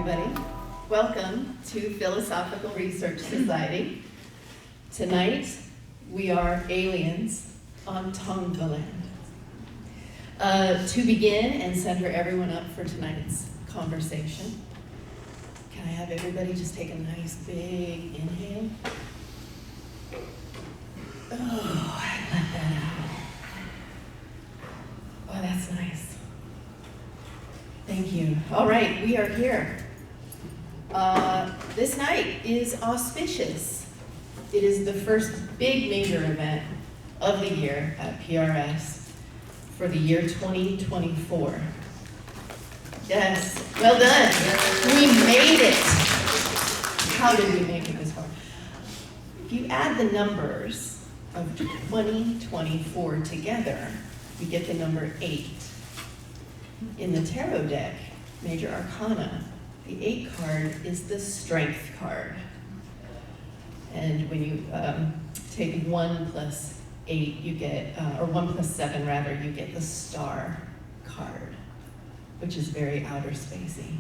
everybody. Welcome to Philosophical Research Society. Tonight, we are aliens on Tongvaland. To begin and center everyone up for tonight's conversation, can I have everybody just take a nice big inhale? Oh, let that out. Oh, that's nice. Thank you. All right, we are here. This night is auspicious. It is the first big major event of the year at PRS for the year 2024. Yes, well done. We made it. How did we make it this far? If you add the numbers of 2024 together, you get the number 8. In the tarot deck, Major Arcana, the 8 card is the Strength card. And when you take 1 plus 8, you get, or 1 plus 7 rather, you get the Star card, which is very outer spacey.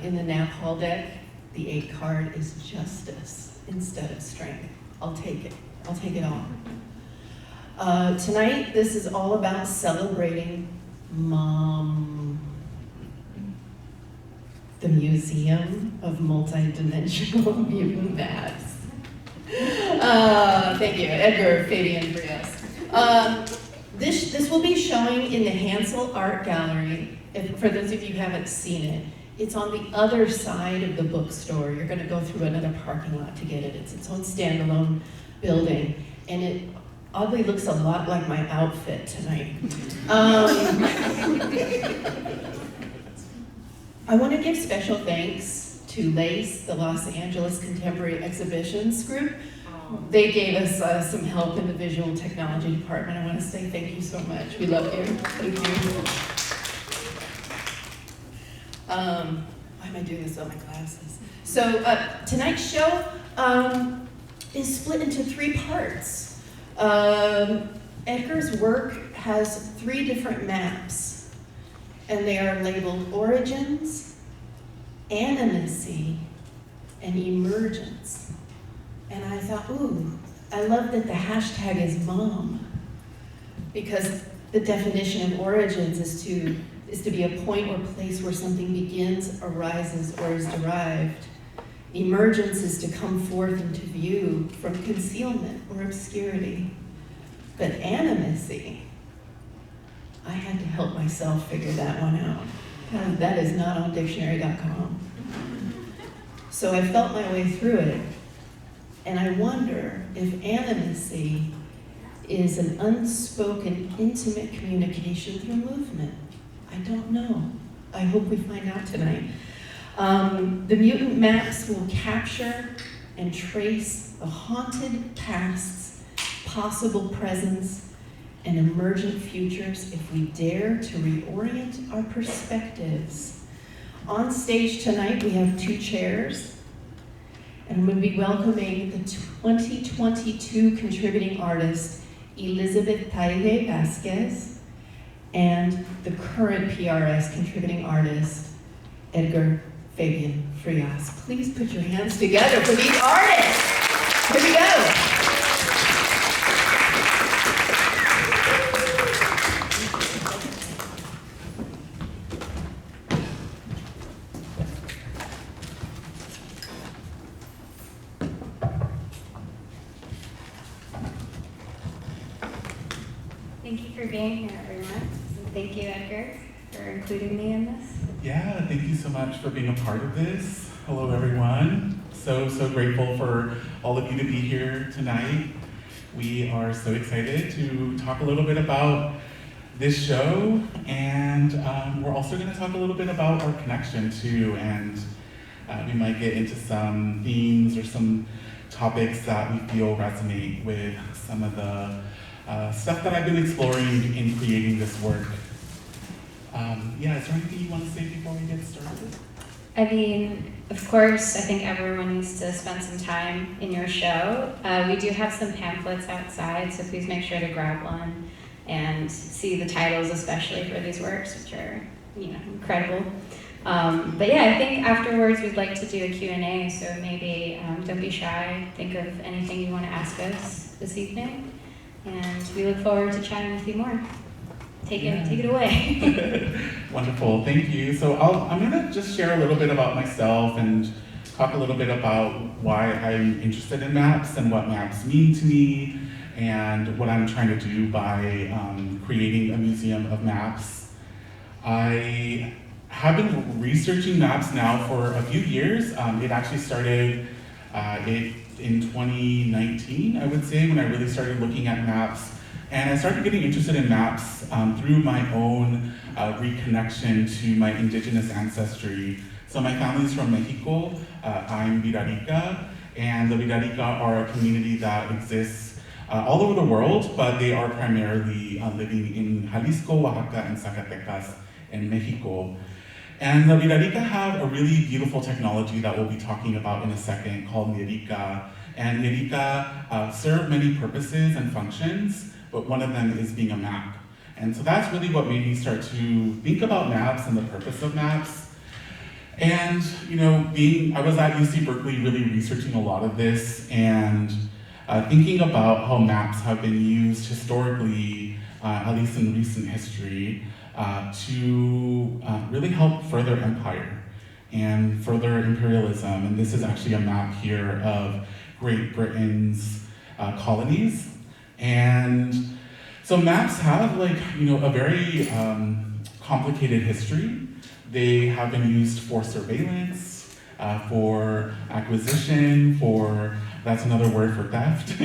In the Naphal deck, the 8 card is Justice instead of Strength. I'll take it. I'll take it all. Tonight, this is all about celebrating Mom, the Museum of Multidimensional Mutant Bats. Thank you, Edgar Fabián Frías. This will be showing in the Hansel Art Gallery. For those of you who haven't seen it, it's on the other side of the bookstore. You're going to go through another parking lot to get it. It's its own standalone building, and it oddly looks a lot like my outfit tonight. I want to give special thanks to LACE, the Los Angeles Contemporary Exhibitions Group. They gave us some help in the visual technology department. I want to say thank you so much. We love you. Thank you. Why am I doing this on my glasses? So tonight's show is split into 3 parts. Edgar's work has 3 different maps, and they are labeled Origins, Animacy, and Emergence. And I thought, ooh, I love that the hashtag is Mom, because the definition of origins is to be a point or place where something begins, arises, or is derived. Emergence is to come forth into view from concealment or obscurity. But animacy, I had to help myself figure that one out. That is not on dictionary.com. So I felt my way through it, and I wonder if animacy is an unspoken, intimate communication through movement. I don't know. I hope we find out tonight. The mutant maps will capture and trace the haunted pasts, possible presents, and emergent futures if we dare to reorient our perspectives. On stage tonight, we have 2 chairs, and we'll be welcoming the 2022 contributing artist, Elizabeth Taide Vasquez, and the current PRS contributing artist, Edgar Fabián Frías. Please put your hands together for these artists. Here we go. Thank you for being here, everyone. And thank you, Edgar, for including me in this. Yeah, thank you so much for being a part of this. Hello, everyone. So grateful for all of you to be here tonight. We are so excited to talk a little bit about this show, and we're also going to talk a little bit about our connection too, and we might get into some themes or some topics that we feel resonate with some of the stuff that I've been exploring in creating this work. Is there anything you want to say before we get started? I mean, of course, I think everyone needs to spend some time in your show. We do have some pamphlets outside, so please make sure to grab one and see the titles, especially for these works, which are, incredible. But yeah, I think afterwards we'd like to do a Q&A, so maybe don't be shy, think of anything you want to ask us this evening, and we look forward to chatting with you more. Take it away. Wonderful, thank you. So I'm gonna just share a little bit about myself and talk a little bit about why I'm interested in maps and what maps mean to me and what I'm trying to do by creating a museum of maps. I have been researching maps now for a few years. It actually started in 2019, I would say, when I really started looking at maps. And I started getting interested in maps through my own reconnection to my indigenous ancestry. So my family's from Mexico. I'm Wixárika, and the Wixárika are a community that exists all over the world, but they are primarily living in Jalisco, Oaxaca, and Zacatecas in Mexico. And the Wixárika have a really beautiful technology that we'll be talking about in a second called Nierika. And Nierika serve many purposes and functions, but one of them is being a map. And so that's really what made me start to think about maps and the purpose of maps. And I was at UC Berkeley really researching a lot of this and thinking about how maps have been used historically, at least in recent history, to really help further empire and further imperialism. And this is actually a map here of Great Britain's colonies. And so maps have a very complicated history. They have been used for surveillance, for acquisition, that's another word for theft.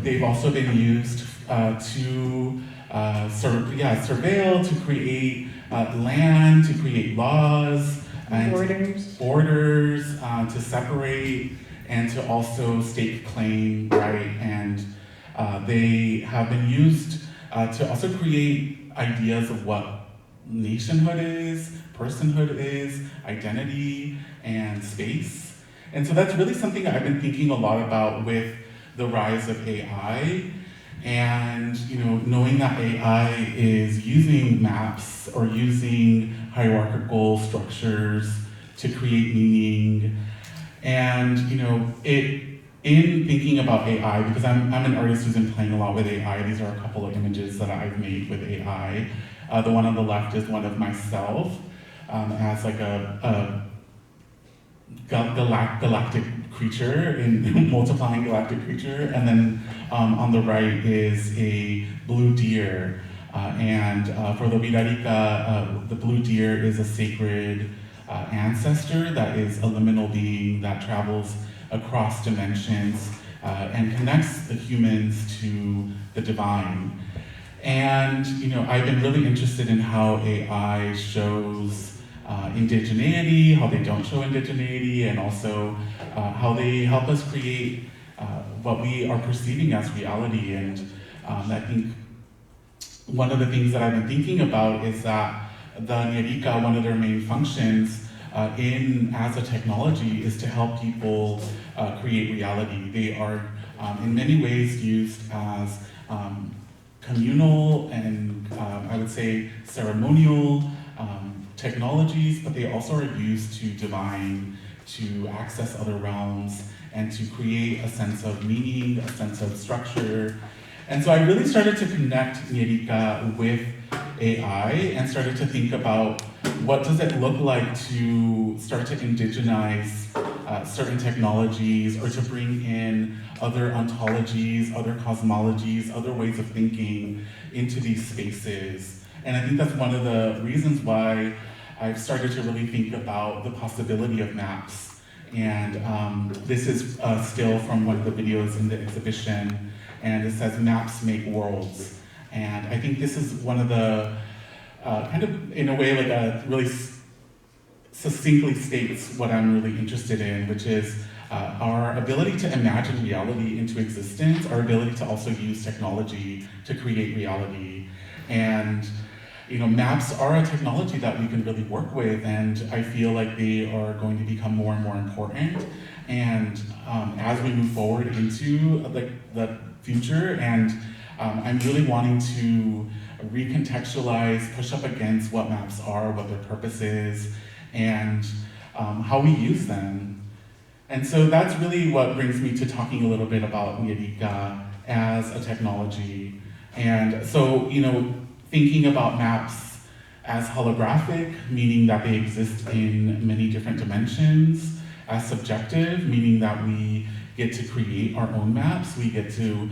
They've also been used to surveil, to create land, to create laws, and borders, to separate, and to also stake claim, right? And they have been used to also create ideas of what nationhood is, personhood is, identity, and space. And so that's really something I've been thinking a lot about with the rise of AI. And knowing that AI is using maps or using hierarchical structures to create meaning. And in thinking about AI, because I'm an artist who's been playing a lot with AI, these are a couple of images that I've made with AI. The one on the left is one of myself as like a galactic creature, in multiplying galactic creature, and then on the right is a blue deer. And for the Wixárika, the blue deer is a sacred ancestor that is a liminal being that travels across dimensions and connects the humans to the divine. And I've been really interested in how AI shows indigeneity, how they don't show indigeneity, and also how they help us create what we are perceiving as reality. And I think one of the things that I've been thinking about is that the Nierika, one of their main functions as a technology is to help people create reality. They are in many ways used as communal and I would say ceremonial technologies, but they also are used to divine, to access other realms, and to create a sense of meaning, a sense of structure. And so I really started to connect Nierika with AI and started to think about what does it look like to start to indigenize certain technologies, or to bring in other ontologies, other cosmologies, other ways of thinking into these spaces. And I think that's one of the reasons why I've started to really think about the possibility of maps. And this is still from one of the videos in the exhibition, and it says, "Maps make worlds." And I think this is one of the, kind of, in a way, like a really succinctly states what I'm really interested in, which is our ability to imagine reality into existence, our ability to also use technology to create reality. And maps are a technology that we can really work with, and I feel like they are going to become more and more important. And as we move forward into the future, and I'm really wanting to recontextualize, push up against what maps are, what their purpose is, and how we use them. And so that's really what brings me to talking a little bit about Nierika as a technology. And so, thinking about maps as holographic, meaning that they exist in many different dimensions, as subjective, meaning that we get to create our own maps, we get to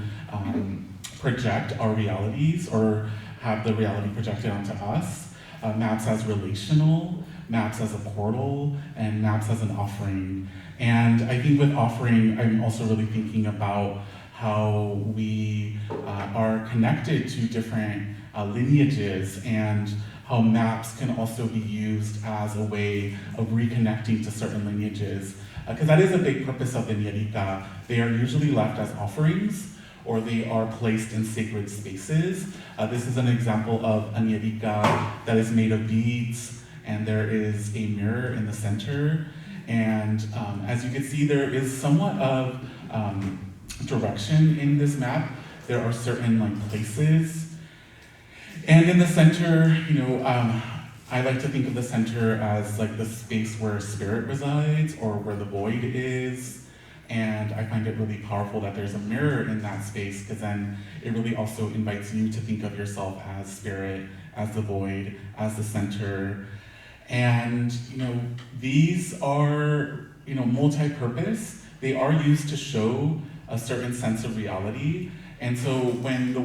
project our realities or have the reality projected onto us, maps as relational, maps as a portal, and maps as an offering. And I think with offering, I'm also really thinking about how we are connected to different lineages and how maps can also be used as a way of reconnecting to certain lineages. Because that is a big purpose of the Nierika. They are usually left as offerings, or they are placed in sacred spaces. This is an example of a Nierika that is made of beads, and there is a mirror in the center. And as you can see, there is somewhat of direction in this map. There are certain places. And in the center, I like to think of the center as the space where spirit resides or where the void is. And I find it really powerful that there's a mirror in that space, because then it really also invites you to think of yourself as spirit, as the void, as the center. And these are multi-purpose. They are used to show a certain sense of reality. And so when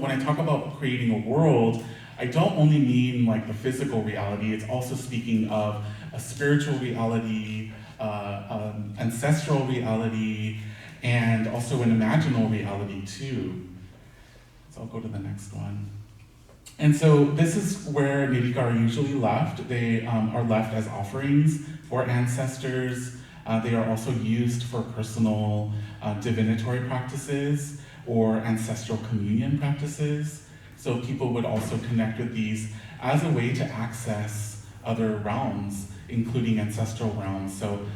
I talk about creating a world, I don't only mean the physical reality, it's also speaking of a spiritual reality, ancestral reality, and also an imaginal reality too. So I'll go to the next one. And so this is where Nierika are usually left. They are left as offerings for ancestors. They are also used for personal divinatory practices or ancestral communion practices. So people would also connect with these as a way to access other realms, including ancestral realms. So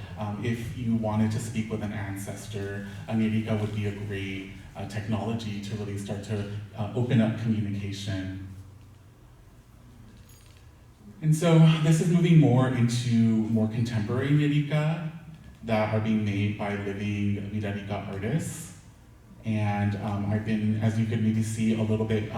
if you wanted to speak with an ancestor, a Nierika would be a great technology to really start to open up communication. And so this is moving more into more contemporary Nierika that are being made by living Wixárika artists. And I've been, as you could maybe see a little bit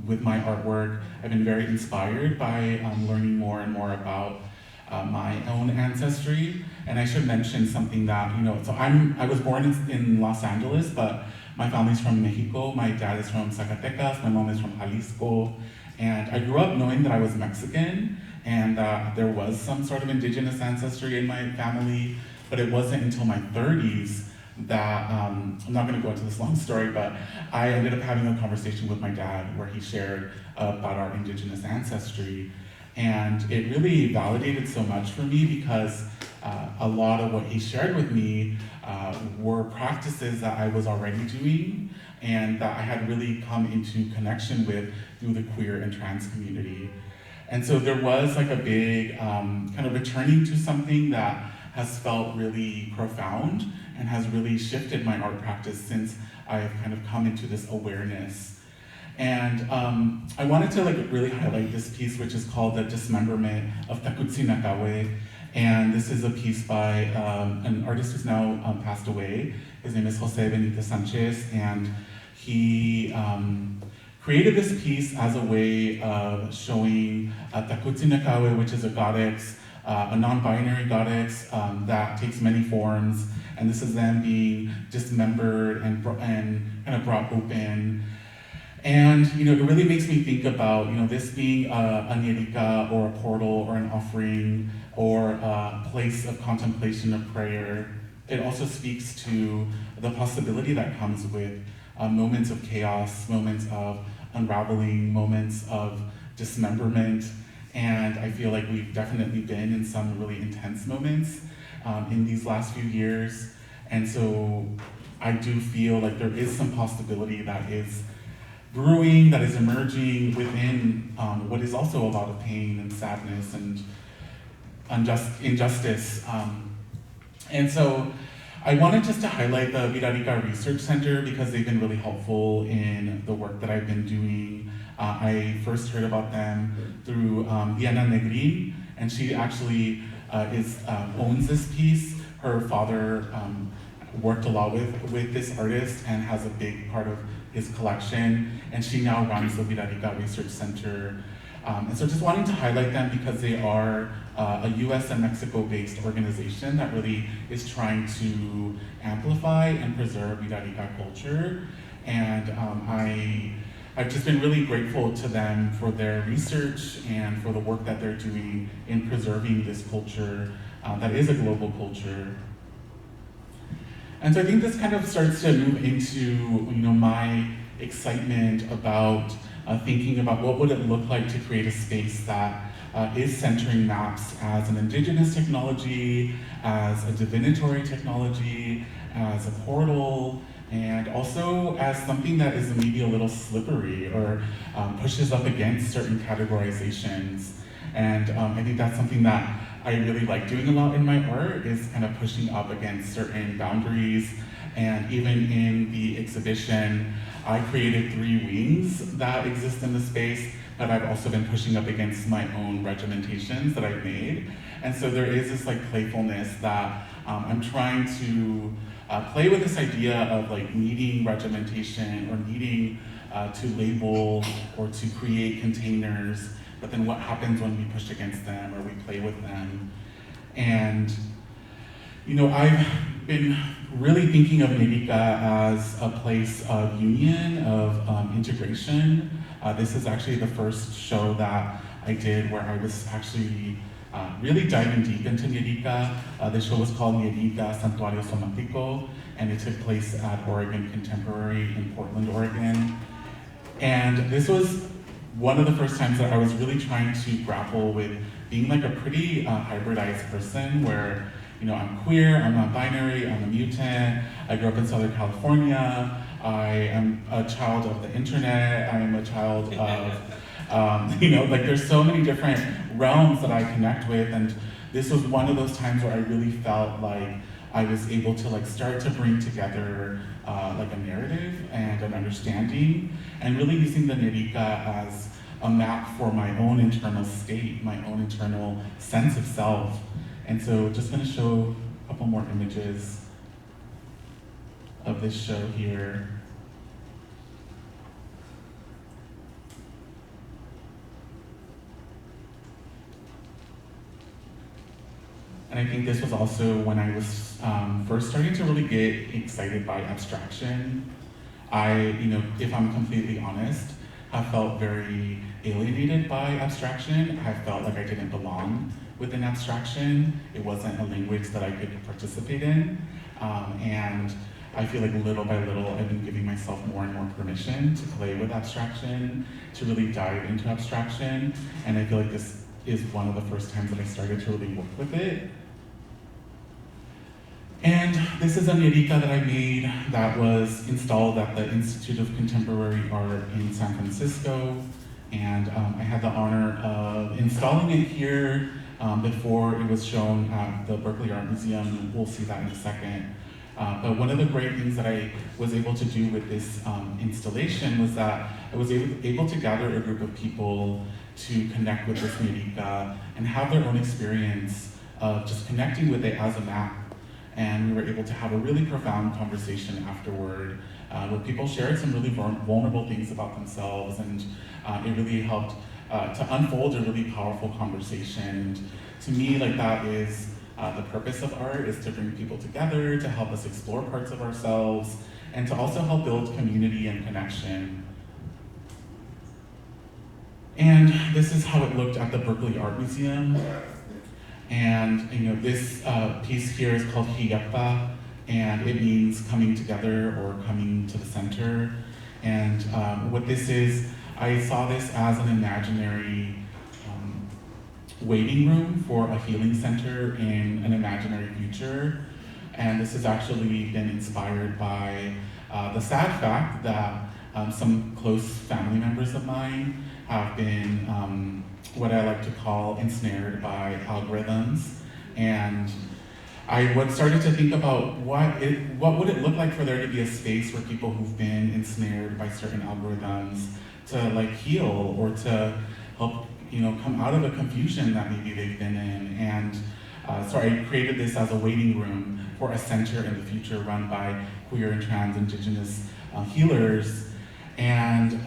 with my artwork, I've been very inspired by learning more and more about my own ancestry. And I should mention something that, so I was born in Los Angeles, but my family's from Mexico. My dad is from Zacatecas, my mom is from Jalisco. And I grew up knowing that I was Mexican and that there was some sort of indigenous ancestry in my family, but it wasn't until my 30s that, I'm not gonna go into this long story, but I ended up having a conversation with my dad where he shared about our indigenous ancestry. And it really validated so much for me because a lot of what he shared with me were practices that I was already doing and that I had really come into connection with through the queer and trans community. And so there was a big kind of returning to something that has felt really profound and has really shifted my art practice since I've kind of come into this awareness. And I wanted to really highlight this piece, which is called The Dismemberment of Takutsi Nakawe. And this is a piece by an artist who's now passed away. His name is Jose Benitez Sanchez, and he created this piece as a way of showing Takutsi Nakawe, which is a goddess, a non-binary goddess that takes many forms, and this is them being dismembered and kind of brought open. And it really makes me think about this being a Nierika or a portal or an offering or a place of contemplation of prayer. It also speaks to the possibility that comes with moments of chaos, moments of unraveling, moments of dismemberment. And I feel like we've definitely been in some really intense moments in these last few years. And so I do feel like there is some possibility that is brewing, that is emerging within what is also a lot of pain and sadness and injustice. And so I wanted just to highlight the Wixárika Research Center because they've been really helpful in the work that I've been doing. I first heard about them through Diana Negrin, and she actually owns this piece. Her father worked a lot with this artist and has a big part of his collection, and she now runs the Wixárika Research Center. And so just wanting to highlight them because they are a US and Mexico-based organization that really is trying to amplify and preserve Wixárika culture. And I've just been really grateful to them for their research and for the work that they're doing in preserving this culture that is a global culture. And so I think this kind of starts to move into my excitement about thinking about what would it look like to create a space that is centering maps as an indigenous technology, as a divinatory technology, as a portal, and also as something that is maybe a little slippery or pushes up against certain categorizations. And I think that's something that I really like doing a lot in my art, is kind of pushing up against certain boundaries. And even in the exhibition, I created 3 wings that exist in the space, but I've also been pushing up against my own regimentations that I've made. And so there is this like playfulness that I'm trying to play with this idea of like needing regimentation or needing to label or to create containers, but then what happens when we push against them or we play with them. And I've been really thinking of Nierika as a place of union, of integration. This is actually the first show that I did where I was actually really diving deep into Nierika. The show was called Nierika Santuario Somático, and it took place at Oregon Contemporary in Portland, Oregon. And this was one of the first times that I was really trying to grapple with being like a pretty hybridized person where, I'm queer, I'm not binary, I'm a mutant, I grew up in Southern California, I am a child of the internet, I am a child of, there's so many different realms that I connect with, and this was one of those times where I really felt like I was able to start to bring together a narrative and an understanding, and really using the Nierika as a map for my own internal state, my own internal sense of self. And so just gonna show a couple more images of this show here. And I think this was also when I was first starting to really get excited by abstraction. I, if I'm completely honest, have felt very alienated by abstraction. I felt like I didn't belong within abstraction. It wasn't a language that I could participate in. And I feel like little by little, I've been giving myself more and more permission to play with abstraction, to really dive into abstraction. And I feel like this is one of the first times that I started to really work with it. And this is a Nierika that I made that was installed at the Institute of Contemporary Art in San Francisco. And I had the honor of installing it here before it was shown at the Berkeley Art Museum. We'll see that in a second. But one of the great things that I was able to do with this installation was that I was able to gather a group of people to connect with this Nierika and have their own experience of just connecting with it as a map. And we were able to have a really profound conversation afterward where people shared some really vulnerable things about themselves, and it really helped to unfold a really powerful conversation. And to me, that is the purpose of art, is to bring people together, to help us explore parts of ourselves, and to also help build community and connection. And this is how it looked at the Berkeley Art Museum. And this piece here is called Hiyapa, and it means coming together or coming to the center. And what this is, I saw this as an imaginary waiting room for a healing center in an imaginary future. And this has actually been inspired by the sad fact that some close family members of mine have been what I like to call ensnared by algorithms. And I started to think about what would it look like for there to be a space where people who've been ensnared by certain algorithms to like heal or to help, come out of a confusion that maybe they've been in. And so I created this as a waiting room for a center in the future run by queer and trans indigenous healers. And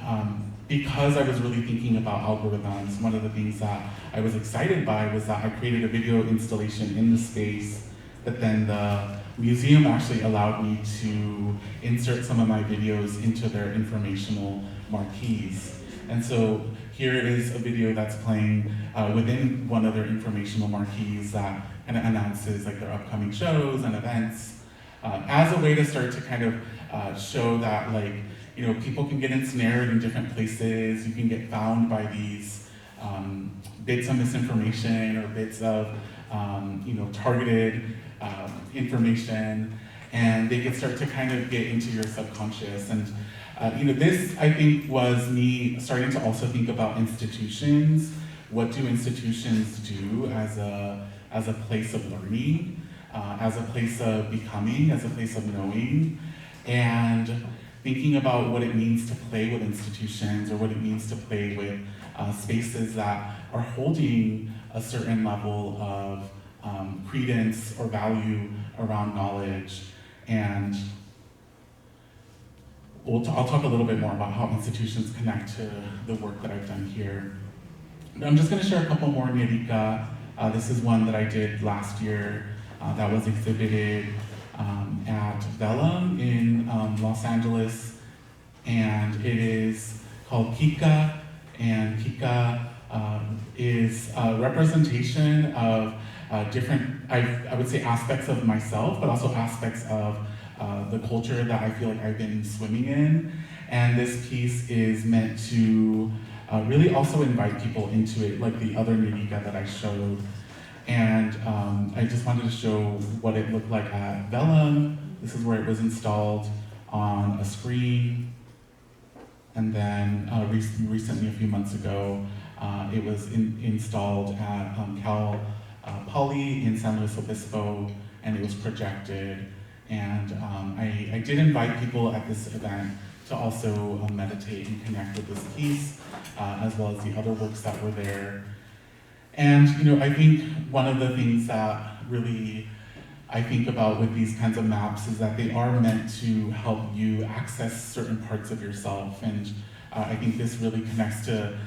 because I was really thinking about algorithms, one of the things that I was excited by was that I created a video installation in the space that then the museum actually allowed me to insert some of my videos into their informational marquees. And so here is a video that's playing within one of their informational marquees that kind of announces like their upcoming shows and events as a way to start to kind of show that like, people can get ensnared in different places. You can get found by these bits of misinformation or bits of targeted information, and they can start to kind of get into your subconscious. And this, I think, was me starting to also think about institutions. What do institutions do as a place of learning, as a place of becoming, as a place of knowing, and thinking about what it means to play with institutions or what it means to play with spaces that are holding a certain level of credence or value around knowledge. And I'll talk a little bit more about how institutions connect to the work that I've done here. I'm just going to share a couple more Nierika. This is one that I did last year that was exhibited at Vellum in Los Angeles, and it is called Kika, and Kika is a representation of different, I would say, aspects of myself, but also aspects of the culture that I feel like I've been swimming in. And this piece is meant to really also invite people into it, like the other Nierika that I showed. And I just wanted to show what it looked like at Vellum. This is where it was installed on a screen. And then recently, a few months ago, it was installed at Cal Poly in San Luis Obispo, and it was projected. And I did invite people at this event to also meditate and connect with this piece, as well as the other works that were there. And I think one of the things that really I think about with these kinds of maps is that they are meant to help you access certain parts of yourself. And I think this really connects to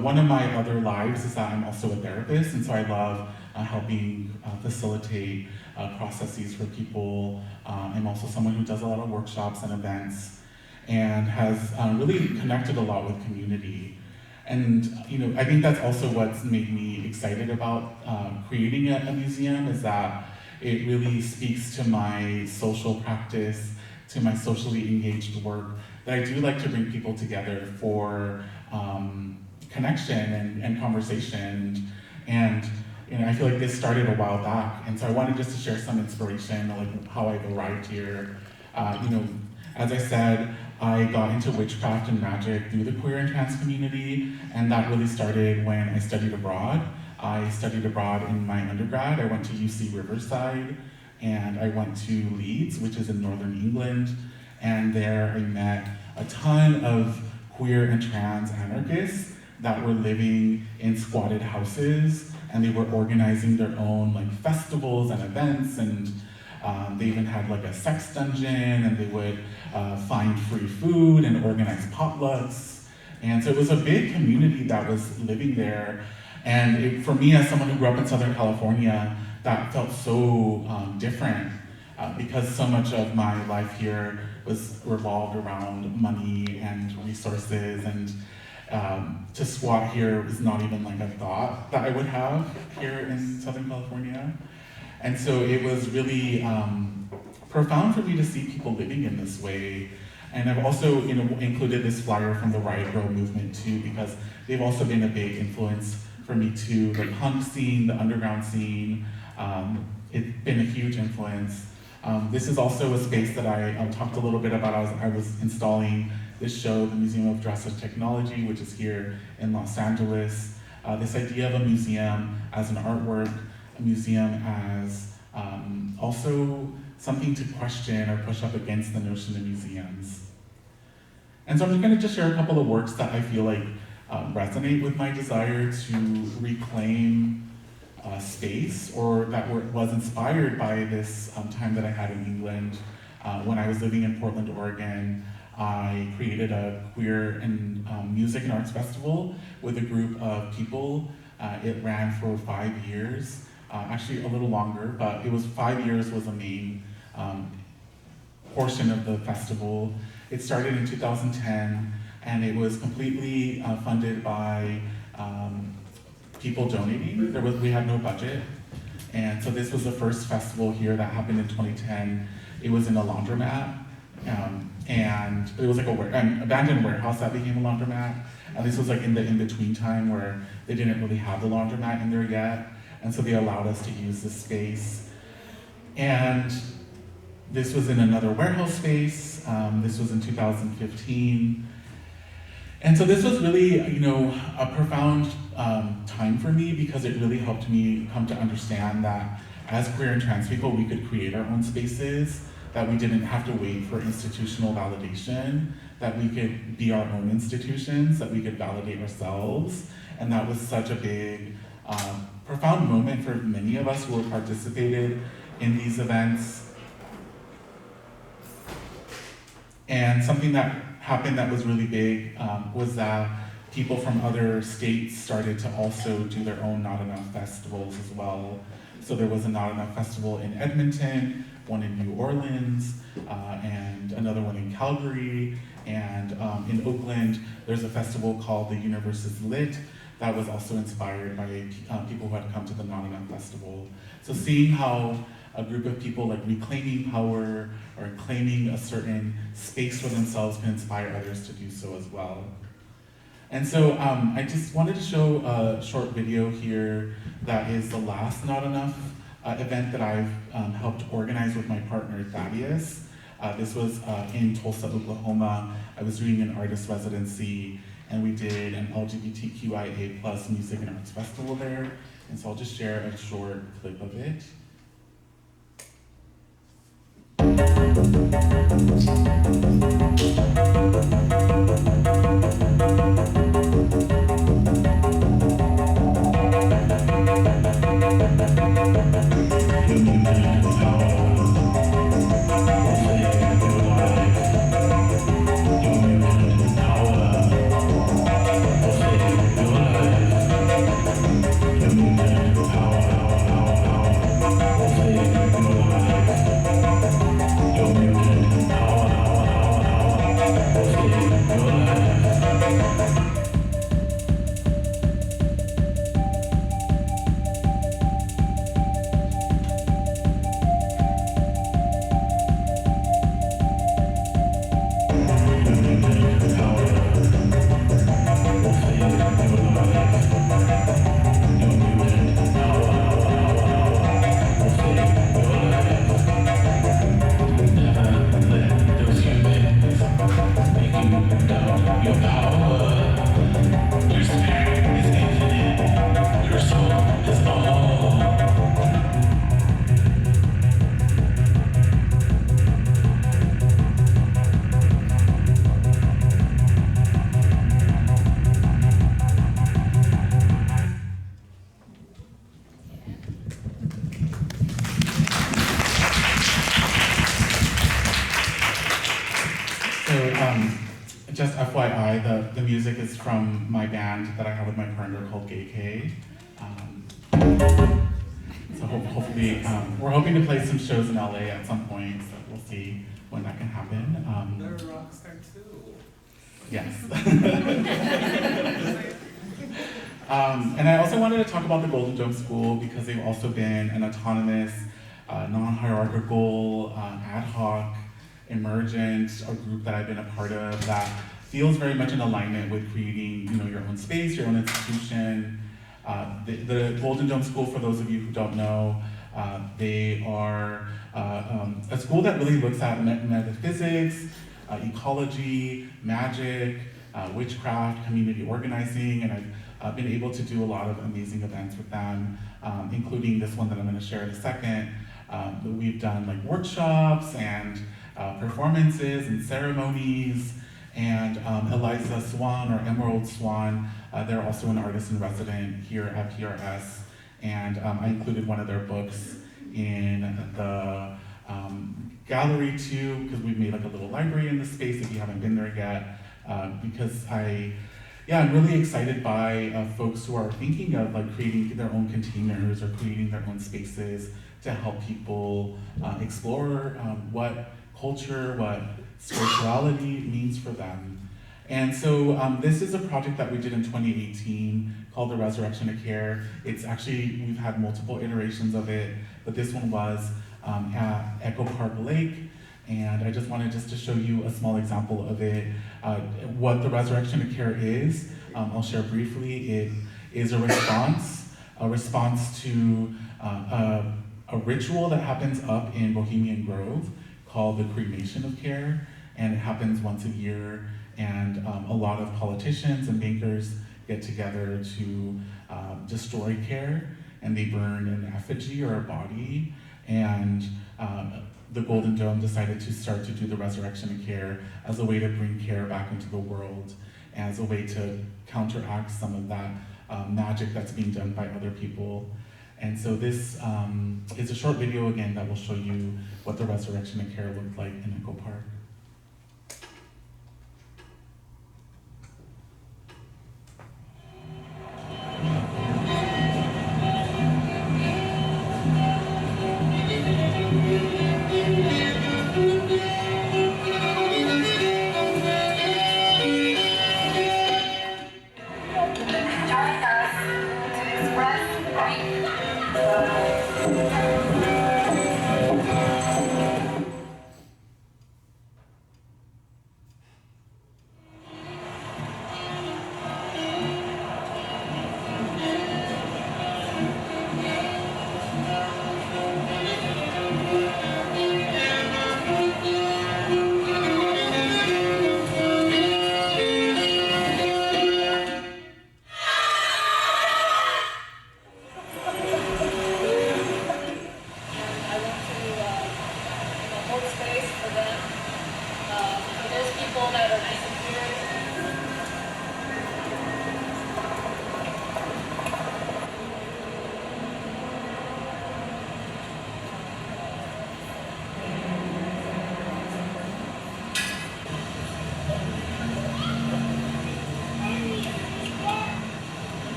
one of my other lives is that I'm also a therapist, and so I love helping facilitate processes for people. I'm also someone who does a lot of workshops and events and has really connected a lot with community. And I think that's also what's made me excited about creating a museum, is that it really speaks to my social practice, to my socially engaged work, that I do like to bring people together for connection and conversation. And I feel like this started a while back, and so I wanted just to share some inspiration, like how I've arrived here. As I said, I got into witchcraft and magic through the queer and trans community, and that really started when I studied abroad. I studied abroad in my undergrad. I went to UC Riverside, and I went to Leeds, which is in northern England, and there I met a ton of queer and trans anarchists that were living in squatted houses, and they were organizing their own like festivals and events, and they even had like a sex dungeon, and they would find free food and organize potlucks. And so it was a big community that was living there. And for me, as someone who grew up in Southern California, that felt so different because so much of my life here was revolved around money and resources, and to squat here is not even like a thought that I would have here in Southern California. And so it was really profound for me to see people living in this way. And I've also included this flyer from the Riot Girl movement too, because they've also been a big influence for me too. The punk scene, the underground scene, it's been a huge influence. This is also a space that I talked a little bit about. I was installing this show, the Museum of Dress and Technology, which is here in Los Angeles. This idea of a museum as an artwork, a museum as also something to question or push up against the notion of museums. And so I'm going to just share a couple of works that I feel like resonate with my desire to reclaim space, or that was inspired by this time that I had in England. When I was living in Portland, Oregon, I created a queer and music and arts festival with a group of people. It ran for 5 years, actually a little longer, but it was 5 years was the main portion of the festival. It started in 2010, and it was completely funded by people donating. We had no budget. And so this was the first festival here that happened in 2010. It was in a laundromat, and it was like an abandoned warehouse that became a laundromat. And this was like in the in-between time where they didn't really have the laundromat in there yet. And so they allowed us to use this space. And this was in another warehouse space. This was in 2015. And so this was really, a profound time for me, because it really helped me come to understand that as queer and trans people, we could create our own spaces, that we didn't have to wait for institutional validation, that we could be our own institutions, that we could validate ourselves. And that was such a big, profound moment for many of us who have participated in these events. And something that happened that was really big was that people from other states started to also do their own Not Enough festivals as well. So there was a Not Enough festival in Edmonton, one in New Orleans, and another one in Calgary. And in Oakland, there's a festival called The Universe is Lit that was also inspired by people who had come to the Not Enough festival. So seeing how a group of people like reclaiming power or claiming a certain space for themselves can inspire others to do so as well. And so I just wanted to show a short video here that is the last Not Enough event that I've helped organize with my partner Thaddeus. This was in Tulsa, Oklahoma. I was doing an artist residency, and we did an LGBTQIA+ music and arts festival there. And so I'll just share a short clip of it. Just FYI, the music is from my band that I have with my partner called Gay K. So hopefully, we're hoping to play some shows in LA at some point, so we'll see when that can happen. They're a rock star too. Yes. And I also wanted to talk about the Golden Dome School, because they've also been an autonomous, non-hierarchical, ad hoc, emergent, a group that I've been a part of that feels very much in alignment with creating, your own space, your own institution. The Golden Dome School, for those of you who don't know, they are a school that really looks at metaphysics, ecology, magic, witchcraft, community organizing, and I've been able to do a lot of amazing events with them, including this one that I'm going to share in a second. We've done like workshops and performances and ceremonies, And Eliza Swan, or Emerald Swan, they're also an artist in resident here at PRS. And I included one of their books in the gallery too, because we've made like a little library in the space if you haven't been there yet. Because I'm really excited by folks who are thinking of like creating their own containers or creating their own spaces to help people explore what culture, what spirituality means for them. And so this is a project that we did in 2018 called The Resurrection of Care. It's actually, we've had multiple iterations of it, but this one was at Echo Park Lake. And I just wanted to show you a small example of it. What The Resurrection of Care is, I'll share briefly. It is a response to a ritual that happens up in Bohemian Grove called the cremation of care. And it happens once a year, and a lot of politicians and bankers get together to destroy care, and they burn an effigy or a body. And the Golden Dome decided to start to do the resurrection of care as a way to bring care back into the world, as a way to counteract some of that magic that's being done by other people. And so this is a short video again that will show you what the resurrection of care looked like in Echo Park.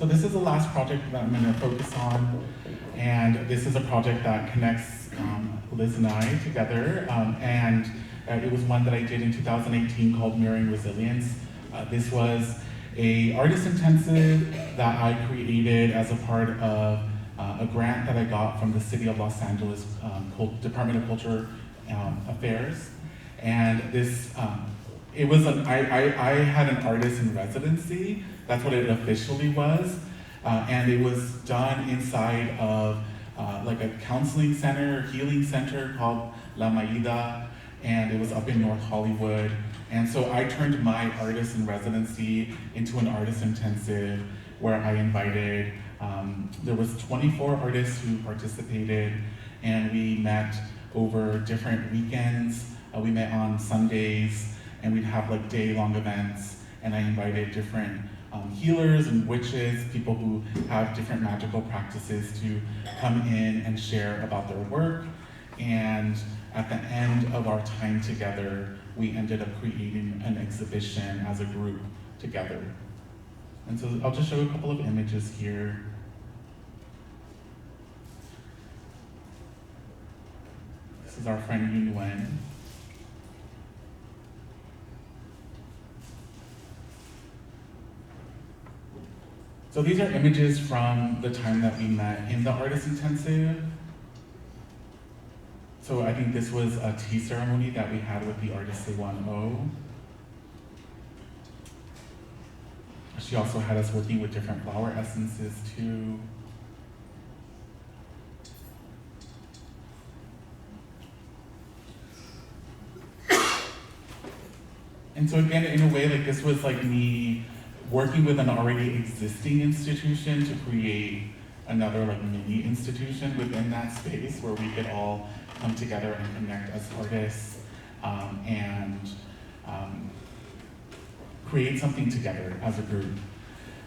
So this is the last project that I'm going to focus on, and this is a project that connects Liz and I together, and it was one that I did in 2018 called Mirroring Resilience. This was a artist intensive that I created as a part of a grant that I got from the City of Los Angeles Department of Culture Affairs, and this it was I had an artist in residency. That's what it officially was, and it was done inside of like a counseling center, healing center called La Maida, and it was up in North Hollywood. And so I turned my artist in residency into an artist intensive where I invited, there was 24 artists who participated, and we met over different weekends. We met on Sundays, and we'd have like day-long events, and I invited different healers and witches, people who have different magical practices, to come in and share about their work. And at the end of our time together, we ended up creating an exhibition as a group together. And so I'll just show a couple of images here. This is our friend Yun Nguyen. So these are images from the time that we met in the Artist Intensive. So I think this was a tea ceremony that we had with the artist A1O. She also had us working with different flower essences too. And so again, in a way, like this was like me working with an already existing institution to create another like mini institution within that space where we could all come together and connect as artists and create something together as a group.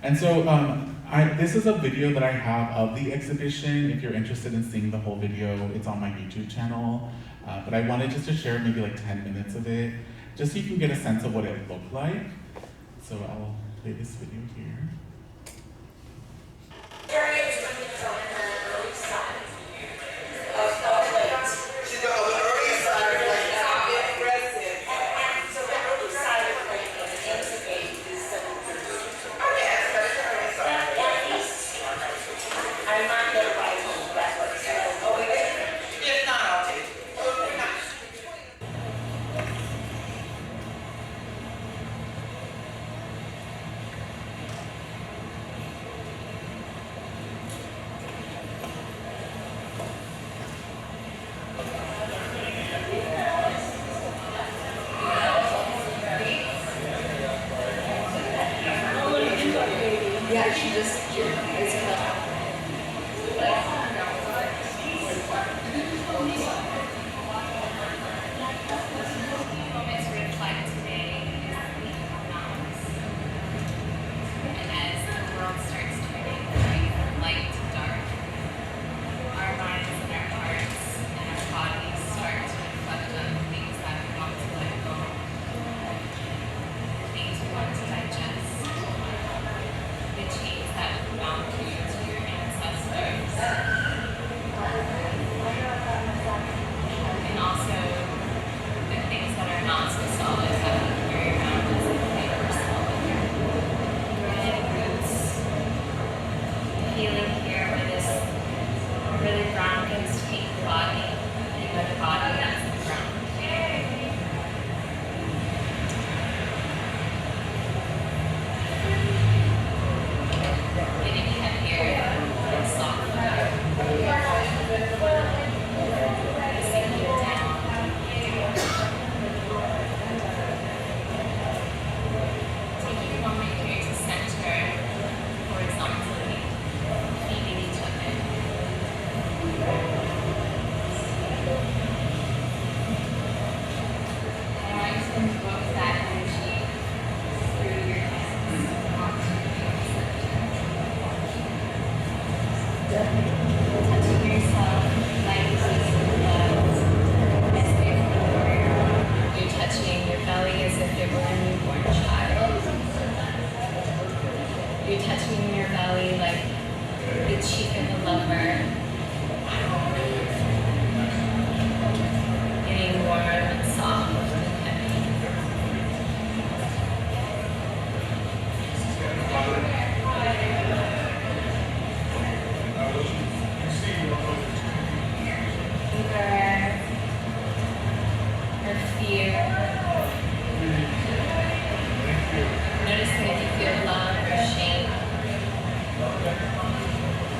And so this is a video that I have of the exhibition. If you're interested in seeing the whole video, it's on my YouTube channel. But I wanted just to share maybe like 10 minutes of it, just so you can get a sense of what it looked like. So I'll play this video here.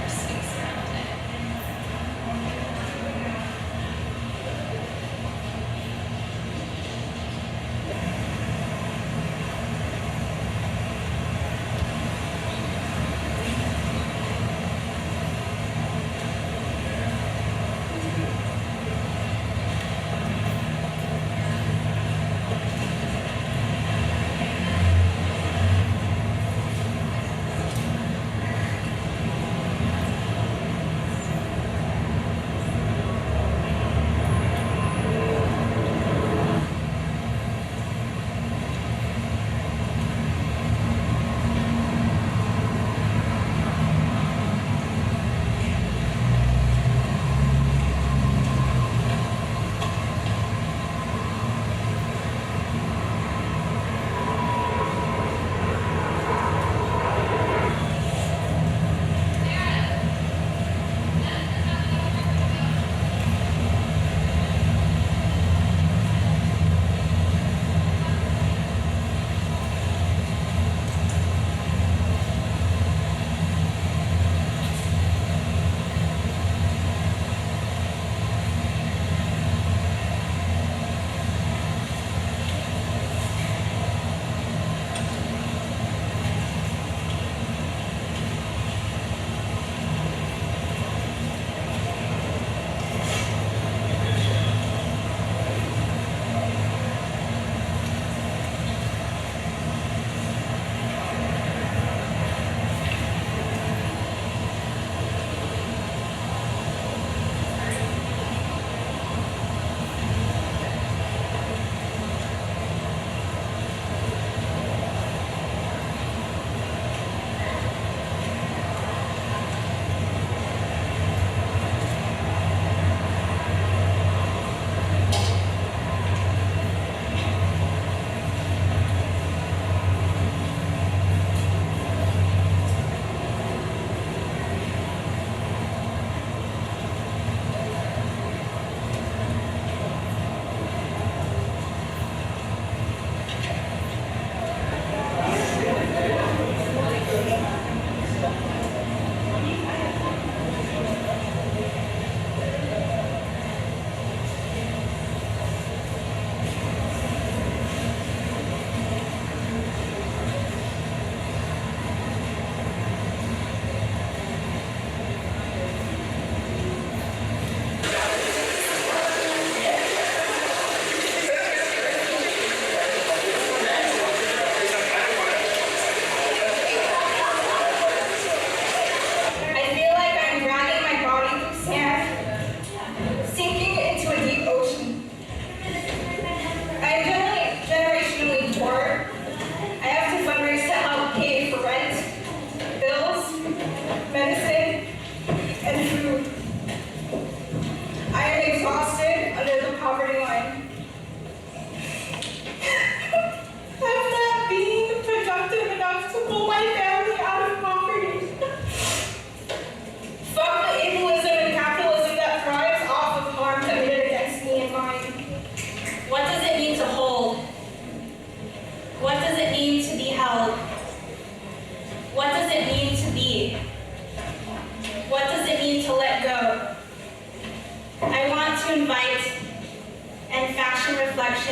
Space around it.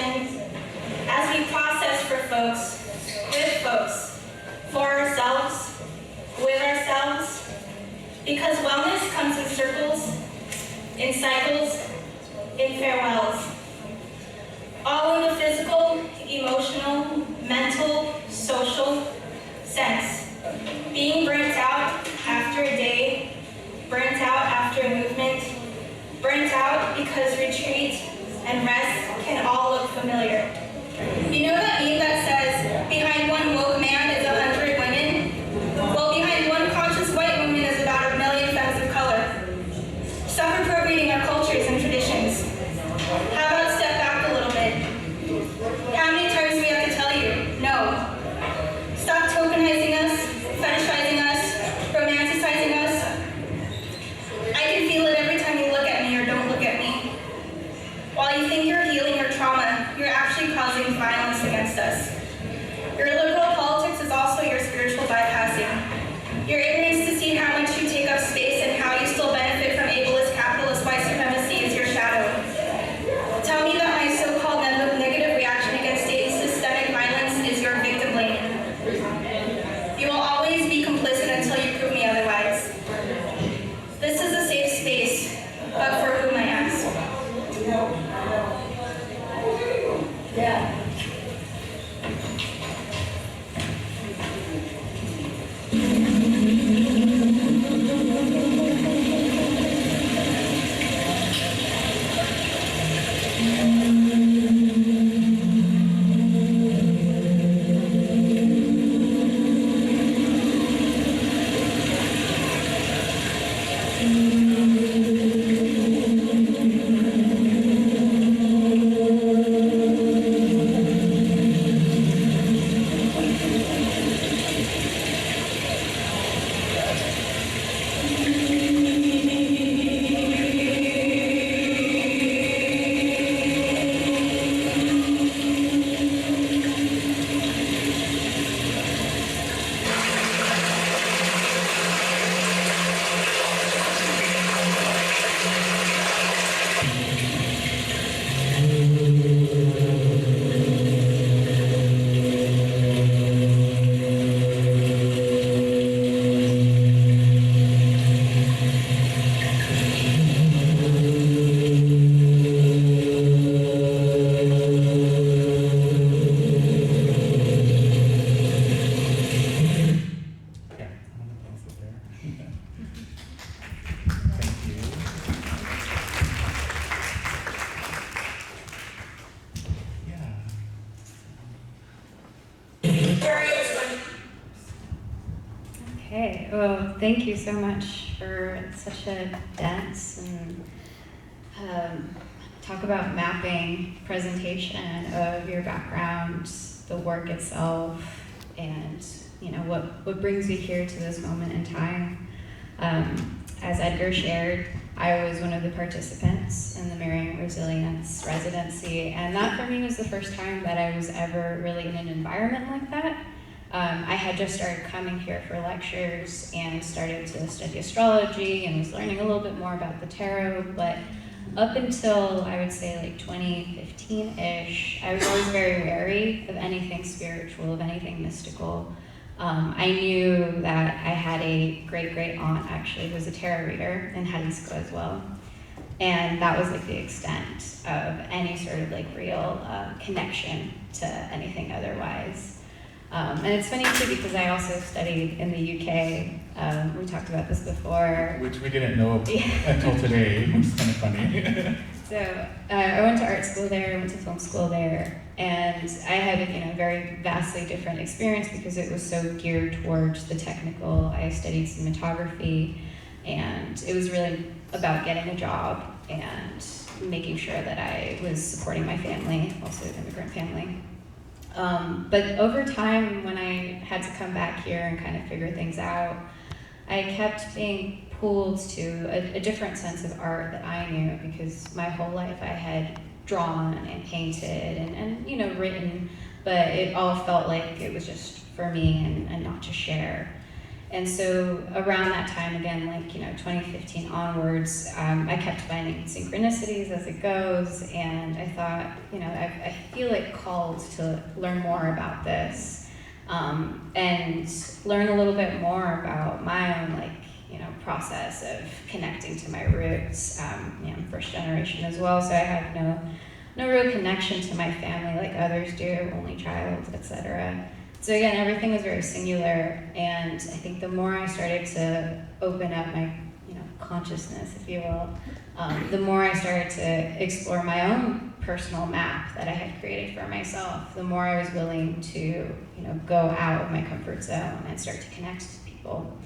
passion as we process for folks, with folks, for ourselves, with ourselves, because wellness comes in circles, in cycles, in farewells. All in the physical, emotional, mental, social sense. Being burnt out after a day, burnt out after a movement, burnt out because retreat and rest can all look familiar. You know that meme that says, behind one woke man is 100 women? Well, behind one conscious white woman is about 1 million femmes of color. Stop appropriating our cultures and traditions. How about step back a little bit? How many times do we have to tell you, no? Stop tokenizing us, fetishizing us, romanticizing us. I can feel it every time you look at me or don't look at me. While you think you're healing your trauma, you're actually causing violence against us. Your liberal politics is also your spiritual bypassing. Your ignorance to see how much you take up space and how you still benefit from ableist capitalist white supremacy is your shadow. Tell me that my so-called negative reaction against state systemic violence is your victim blaming. You will always be complicit until you prove me otherwise. This is a safe space, but for whom I ask. Yeah. Okay, well, thank you so much for such a dense and talk about mapping presentation of your background, the work itself, and what brings you here to this moment in time. As Edgar shared, I was one of the participants in the Mirroring Resilience residency, and that for me was the first time that I was ever really in an environment like that. I had just started coming here for lectures and started to study astrology and was learning a little bit more about the tarot, but up until I would say like 2015-ish, I was always very wary of anything spiritual, of anything mystical. I knew that I had a great aunt actually who was a tarot reader in Jalisco as well. And that was like the extent of any sort of like real connection to anything otherwise. And it's funny too because I also studied in the UK. We talked about this before. Which we didn't know until today, which is kind of funny. So I went to art school there, went to film school there, and I had a very vastly different experience because it was so geared towards the technical. I studied cinematography, and it was really about getting a job and making sure that I was supporting my family, also an immigrant family. But over time, when I had to come back here and kind of figure things out, I kept being pulled to a different sense of art that I knew, because my whole life I had drawn and painted and written, but it all felt like it was just for me and not to share. And so around that time, again, like, 2015 onwards, I kept finding synchronicities as it goes, and I thought, I feel like called to learn more about this, and learn a little bit more about my own, process of connecting to my roots. I'm first generation as well, so I have no real connection to my family like others do, only child, etc. So again, everything was very singular, and I think the more I started to open up my, consciousness, if you will, the more I started to explore my own personal map that I had created for myself, the more I was willing to, go out of my comfort zone and start to connect to people.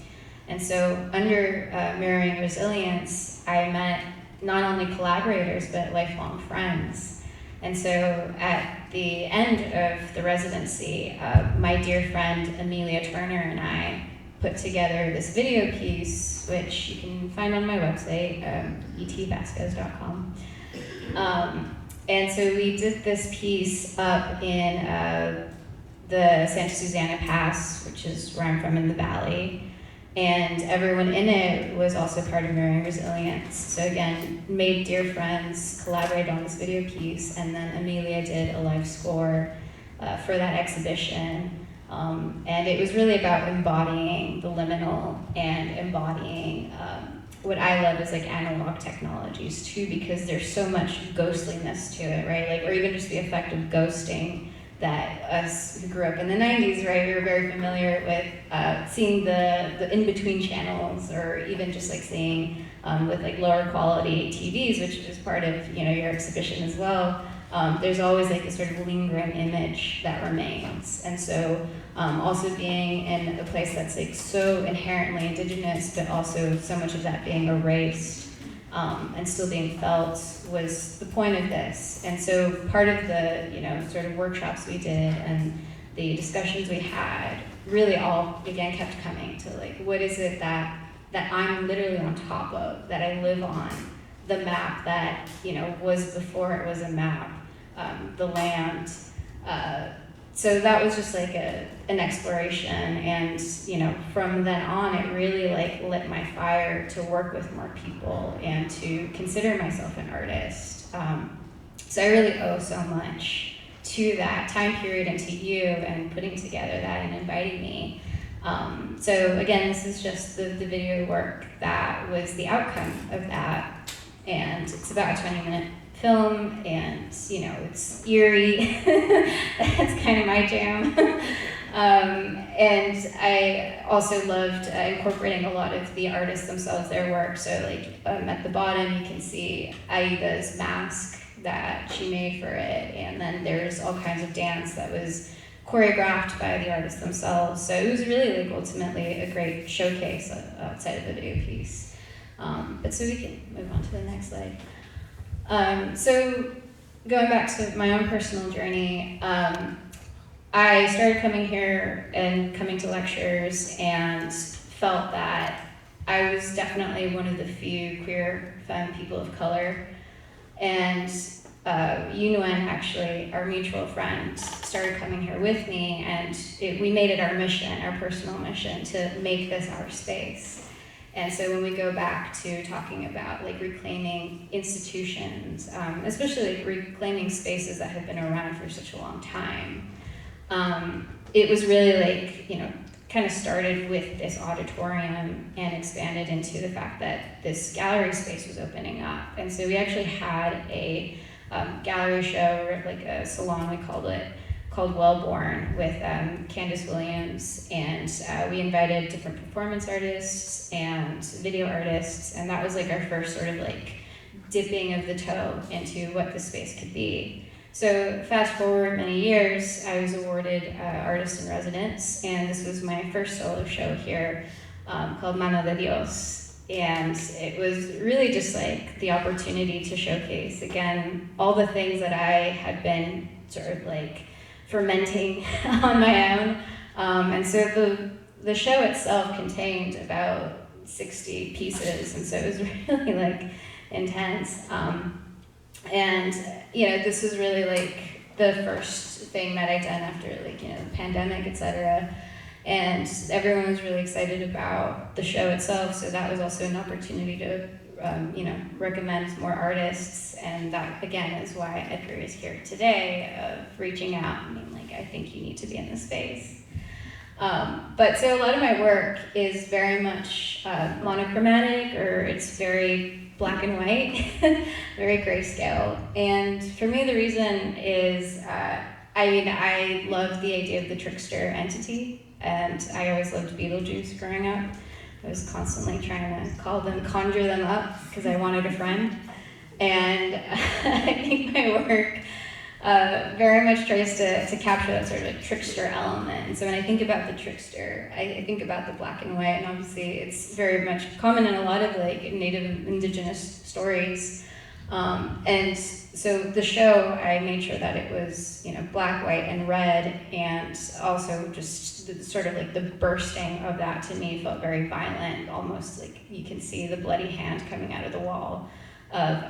And so under Mirroring Resilience, I met not only collaborators, but lifelong friends. And so at the end of the residency, my dear friend Amelia Turner and I put together this video piece, which you can find on my website, etvasquez.com. And so we did this piece up in the Santa Susana Pass, which is where I'm from in the valley. And everyone in it was also part of Mirroring Resilience. So again, made dear friends, collaborated on this video piece, and then Amelia did a live score for that exhibition. And it was really about embodying the liminal and embodying what I love is analog technologies too, because there's so much ghostliness to it, right? Or even just the effect of ghosting that us who grew up in the 90s, right, we were very familiar with seeing the in-between channels, or even just seeing with lower quality TVs, which is part of your exhibition as well. There's always a sort of lingering image that remains. And so also being in a place that's so inherently indigenous, but also so much of that being erased and still being felt was the point of this. And so part of the sort of workshops we did and the discussions we had really all again kept coming to what is it that I'm literally on top of, that I live on, the map that was before it was a map, the land. So that was just an exploration, and from then on it really lit my fire to work with more people and to consider myself an artist. So I really owe so much to that time period and to you and putting together that and inviting me. So again, this is just the video work that was the outcome of that, and it's about a 20-minute film, and it's eerie. That's kind of my jam. And I also loved incorporating a lot of the artists themselves, their work. So at the bottom you can see Aida's mask that she made for it, and then there's all kinds of dance that was choreographed by the artists themselves. So it was really ultimately a great showcase outside of the video piece. But so we can move on to the next slide. So going back to my own personal journey, I started coming here and coming to lectures and felt that I was definitely one of the few queer femme people of color. And Yunuen, actually, our mutual friend, started coming here with me, and we made it our mission, our personal mission, to make this our space. And so when we go back to talking about reclaiming institutions, especially reclaiming spaces that have been around for such a long time, it was really kind of started with this auditorium and expanded into the fact that this gallery space was opening up. And so we actually had a gallery show, or a salon, we called it, called Wellborn, with Candace Williams, and we invited different performance artists and video artists, and that was our first sort of dipping of the toe into what the space could be. So fast forward many years, I was awarded Artist in Residence, and this was my first solo show here called Mano de Dios. And it was really just the opportunity to showcase, again, all the things that I had been sort of fermenting on my own. And so the show itself contained about 60 pieces, and so it was really intense. And this was really the first thing that I'd done after the pandemic, etc. And everyone was really excited about the show itself, so that was also an opportunity to recommend more artists, and that again is why Edgar is here today, of reaching out and being like, I think you need to be in this space. But so a lot of my work is very much monochromatic, or it's very black and white, very grayscale. And for me, the reason is, I love the idea of the trickster entity, and I always loved Beetlejuice growing up. I was constantly trying to conjure them up, because I wanted a friend. And I think my work very much tries to capture that sort of like trickster element. And so when I think about the trickster, I think about the black and white, and obviously it's very much common in a lot of like native indigenous stories. And so the show, I made sure that it was, black, white, and red, and also just sort of like the bursting of that to me felt very violent, almost like you can see the bloody hand coming out of the wall of,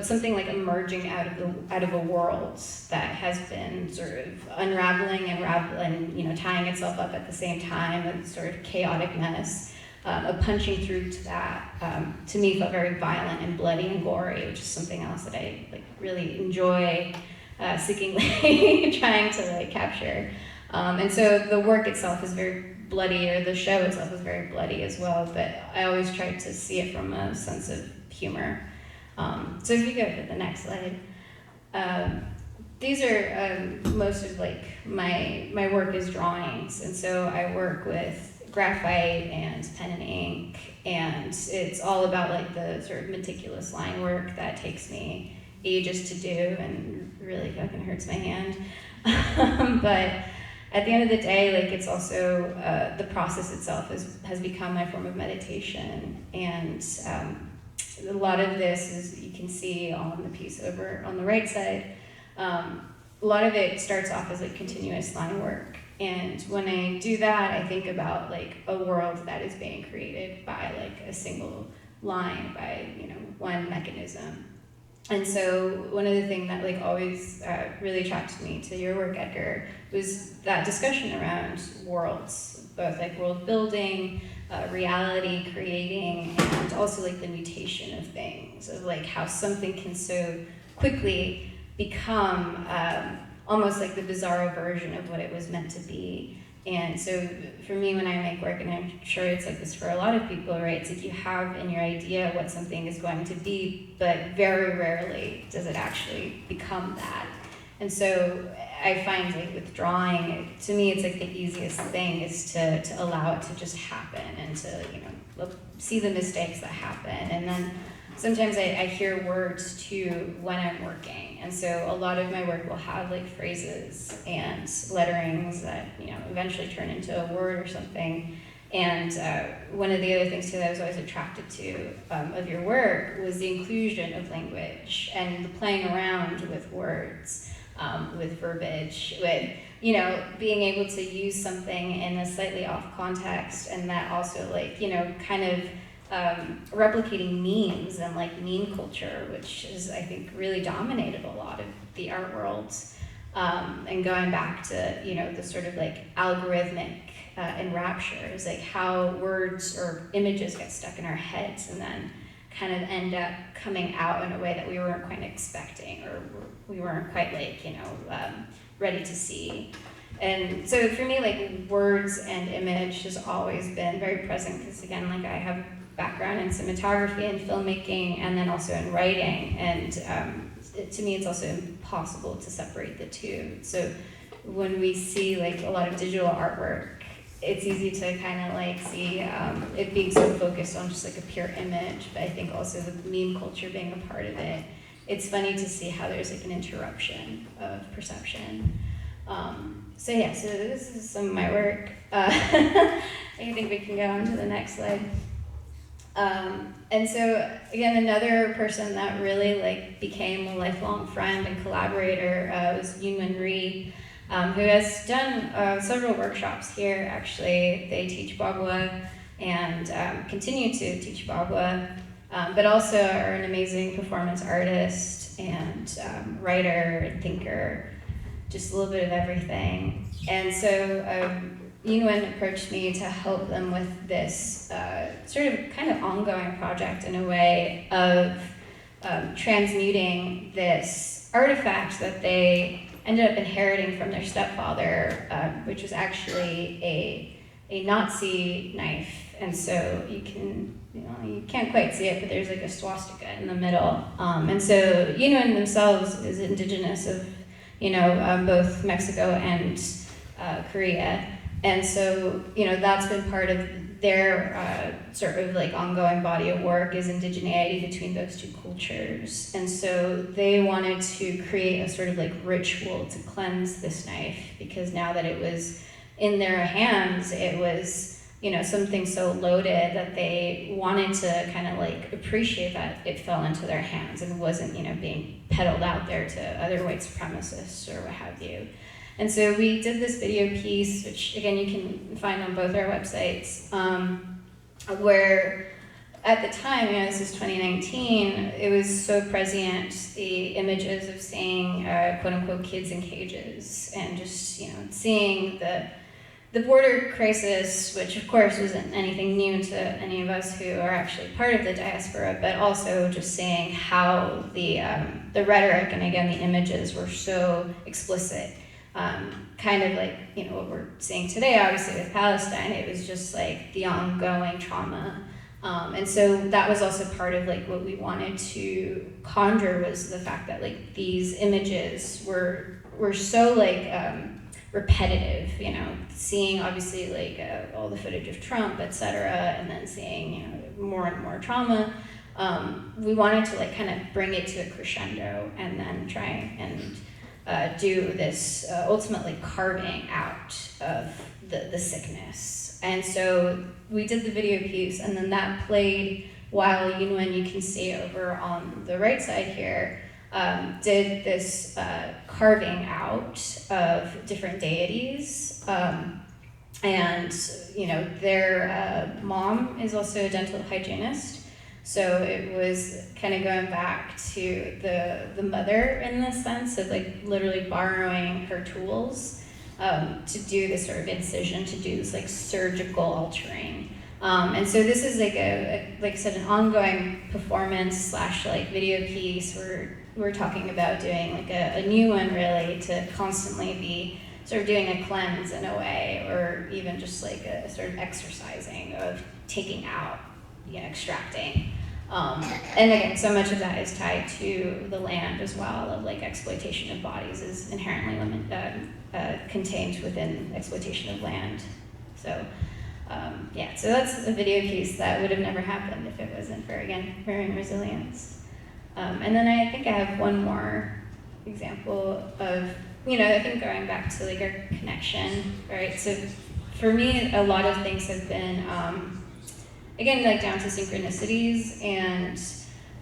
something like emerging out of a world that has been sort of unraveling and tying itself up at the same time, and sort of chaotic mess. Of punching through to that, to me felt very violent and bloody and gory, which is something else that I really enjoy seekingly trying to capture. And so the work itself is very bloody, or the show itself is very bloody as well, but I always try to see it from a sense of humor. So if you go to the next slide, these are most of my work is drawings, and so I work with graphite and pen and ink, and it's all about the sort of meticulous line work that takes me ages to do and really fucking hurts my hand. But at the end of the day, it's also the process itself has become my form of meditation, and a lot of this is, you can see on the piece over on the right side, a lot of it starts off as continuous line work. And when I do that, I think about a world that is being created by a single line, by one mechanism. And so one of the things that always really attracted me to your work, Edgar, was that discussion around worlds, both world building, reality creating, and also the mutation of things, of how something can so quickly become almost the bizarro version of what it was meant to be. And so for me, when I make work, and I'm sure it's this for a lot of people, right? It's you have in your idea what something is going to be, but very rarely does it actually become that. And so I find with drawing, to me, it's the easiest thing is to allow it to just happen, and to see the mistakes that happen. And then sometimes I hear words too when I'm working. And so a lot of my work will have phrases and letterings that eventually turn into a word or something. And one of the other things too that I was always attracted to of your work was the inclusion of language and the playing around with words, with verbiage, with being able to use something in a slightly off context, and that also kind of replicating memes and meme culture, which is, I think, really dominated a lot of the art world, and going back to the sort of algorithmic enraptures, how words or images get stuck in our heads and then kind of end up coming out in a way that we weren't quite expecting, or we weren't quite ready to see. And so for me, words and image has always been very present, because again, I have background in cinematography and filmmaking, and then also in writing, and to me it's also impossible to separate the two. So when we see a lot of digital artwork, it's easy to kind of see it being so focused on just a pure image, but I think also the meme culture being a part of it, it's funny to see how there's an interruption of perception. So this is some of my work. I think we can go on to the next slide. And so again, another person that really became a lifelong friend and collaborator was Yunwen Ri, who has done several workshops here. Actually, they teach Bagua and continue to teach Bagua, but also are an amazing performance artist and writer and thinker. just a little bit of everything. And so Yunwen approached me to help them with this sort of kind of ongoing project in a way of transmuting this artifact that they ended up inheriting from their stepfather, which was actually a Nazi knife. And so you can't quite see it, but there's like a swastika in the middle. And so Yunwen themselves is indigenous of, both Mexico and Korea. And so, that's been part of their sort of like ongoing body of work, is indigeneity between those two cultures. And so they wanted to create a sort of like ritual to cleanse this knife, because now that it was in their hands, it was, something so loaded that they wanted to kind of like appreciate that it fell into their hands and wasn't, being peddled out there to other white supremacists or what have you. And so we did this video piece, which again you can find on both our websites, where at the time, this is 2019, it was so prescient, the images of seeing quote unquote kids in cages, and just seeing the border crisis, which of course wasn't anything new to any of us who are actually part of the diaspora, but also just seeing how the rhetoric and again the images were so explicit. Kind of like, what we're seeing today, obviously with Palestine, it was just like the ongoing trauma. And so that was also part of like what we wanted to conjure, was the fact that like these images were so like repetitive, seeing obviously like all the footage of Trump, etc., and then seeing, more and more trauma. We wanted to like kind of bring it to a crescendo and then try and do this ultimately carving out of the sickness. And so we did the video piece, and then that played while Yunwen, you can see over on the right side here, did this carving out of different deities. And their mom is also a dental hygienist. So it was kind of going back to the mother in the sense of like literally borrowing her tools to do this sort of incision, to do this like surgical altering. And so this is like like I said, an ongoing performance / like video piece. We're talking about doing like a new one really, to constantly be sort of doing a cleanse in a way, or even just like a sort of exercising of taking out, extracting. And again, so much of that is tied to the land as well, of like exploitation of bodies is inherently contained within exploitation of land. So so that's a video piece that would have never happened if it wasn't for, again, marine resilience. And then I think I have one more example of, I think going back to like our connection, right? So for me, a lot of things have been, again, like down to synchronicities, and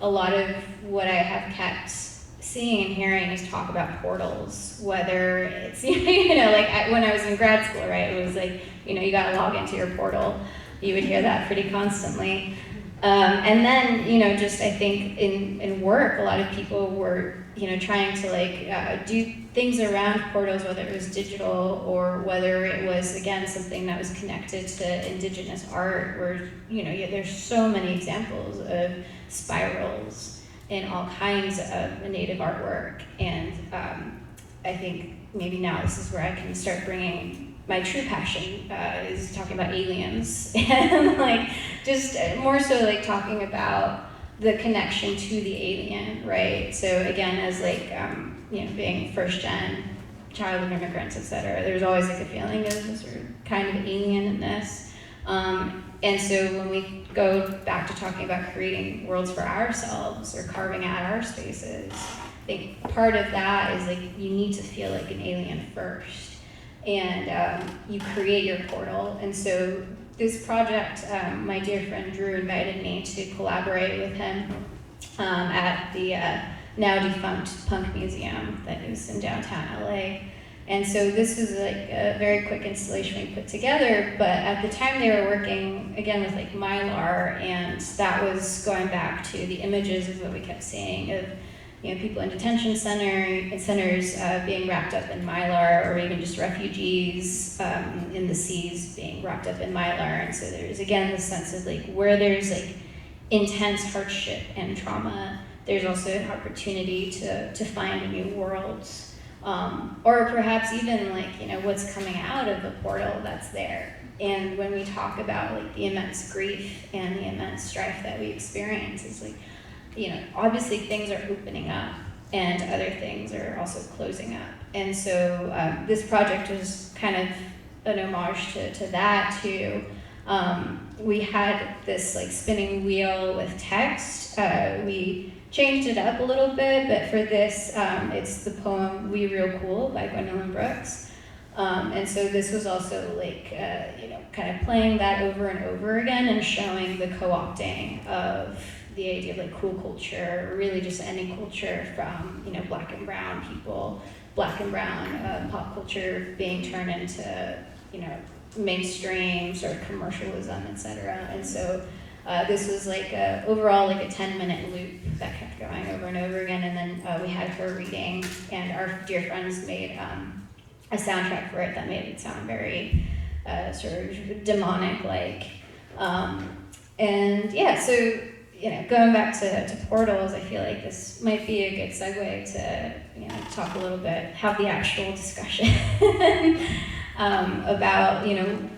a lot of what I have kept seeing and hearing is talk about portals, whether it's, when I was in grad school, right, it was like, you gotta log into your portal. You would hear that pretty constantly. And then, just I think in work, a lot of people were, trying to like do things around portals, whether it was digital or whether it was, again, something that was connected to indigenous art, where, there's so many examples of spirals in all kinds of native artwork. And I think maybe now this is where I can start bringing my true passion, is talking about aliens, and like just more so like talking about the connection to the alien, right? So again, as like being first gen, child of immigrants, etc., there's always like a feeling of a sort of kind of alienness. And so when we go back to talking about creating worlds for ourselves or carving out our spaces, I think part of that is like you need to feel like an alien first. And you create your portal. And so this project, my dear friend Drew invited me to collaborate with him at the now defunct Punk Museum that is in downtown LA. And so this was like a very quick installation we put together, but at the time they were working, again, with like Mylar, and that was going back to the images of what we kept seeing of people in detention centers being wrapped up in Mylar, or even just refugees in the seas being wrapped up in Mylar. And so there's again this sense of like where there's like intense hardship and trauma, there's also an opportunity to find a new world, or perhaps even like what's coming out of the portal that's there. And when we talk about like the immense grief and the immense strife that we experience, it's like, obviously things are opening up and other things are also closing up. And so this project was kind of an homage to that too. We had this like spinning wheel with text. We changed it up a little bit, but for this, it's the poem "We Real Cool" by Gwendolyn Brooks. And so this was also like, kind of playing that over and over again and showing the co-opting of the idea of like cool culture, really just any culture from, black and brown people, black and brown pop culture being turned into, mainstream sort of commercialism, etc. And so this was like overall like a 10-minute loop that kept going over and over again. And then we had her reading, and our dear friends made a soundtrack for it that made it sound very sort of demonic-like. And yeah, so going back to portals, I feel like this might be a good segue to talk a little bit, have the actual discussion about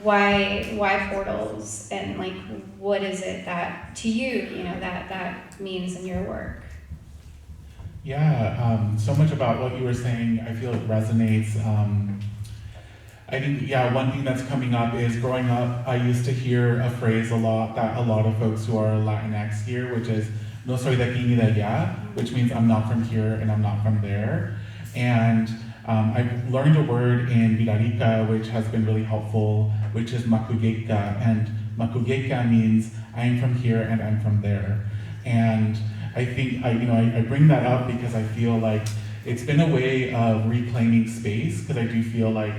why portals, and like what is it that to you that means in your work. Yeah, so much about what you were saying, I feel it resonates. I think, one thing that's coming up is growing up, I used to hear a phrase a lot that a lot of folks who are Latinx here, which is, no soy de aquí ni de allá, which means I'm not from here and I'm not from there. And I've learned a word in Wixárika, which has been really helpful, which is makugeka. And makugeka means I am from here and I'm from there. And I think I bring that up because I feel like it's been a way of reclaiming space, because I do feel like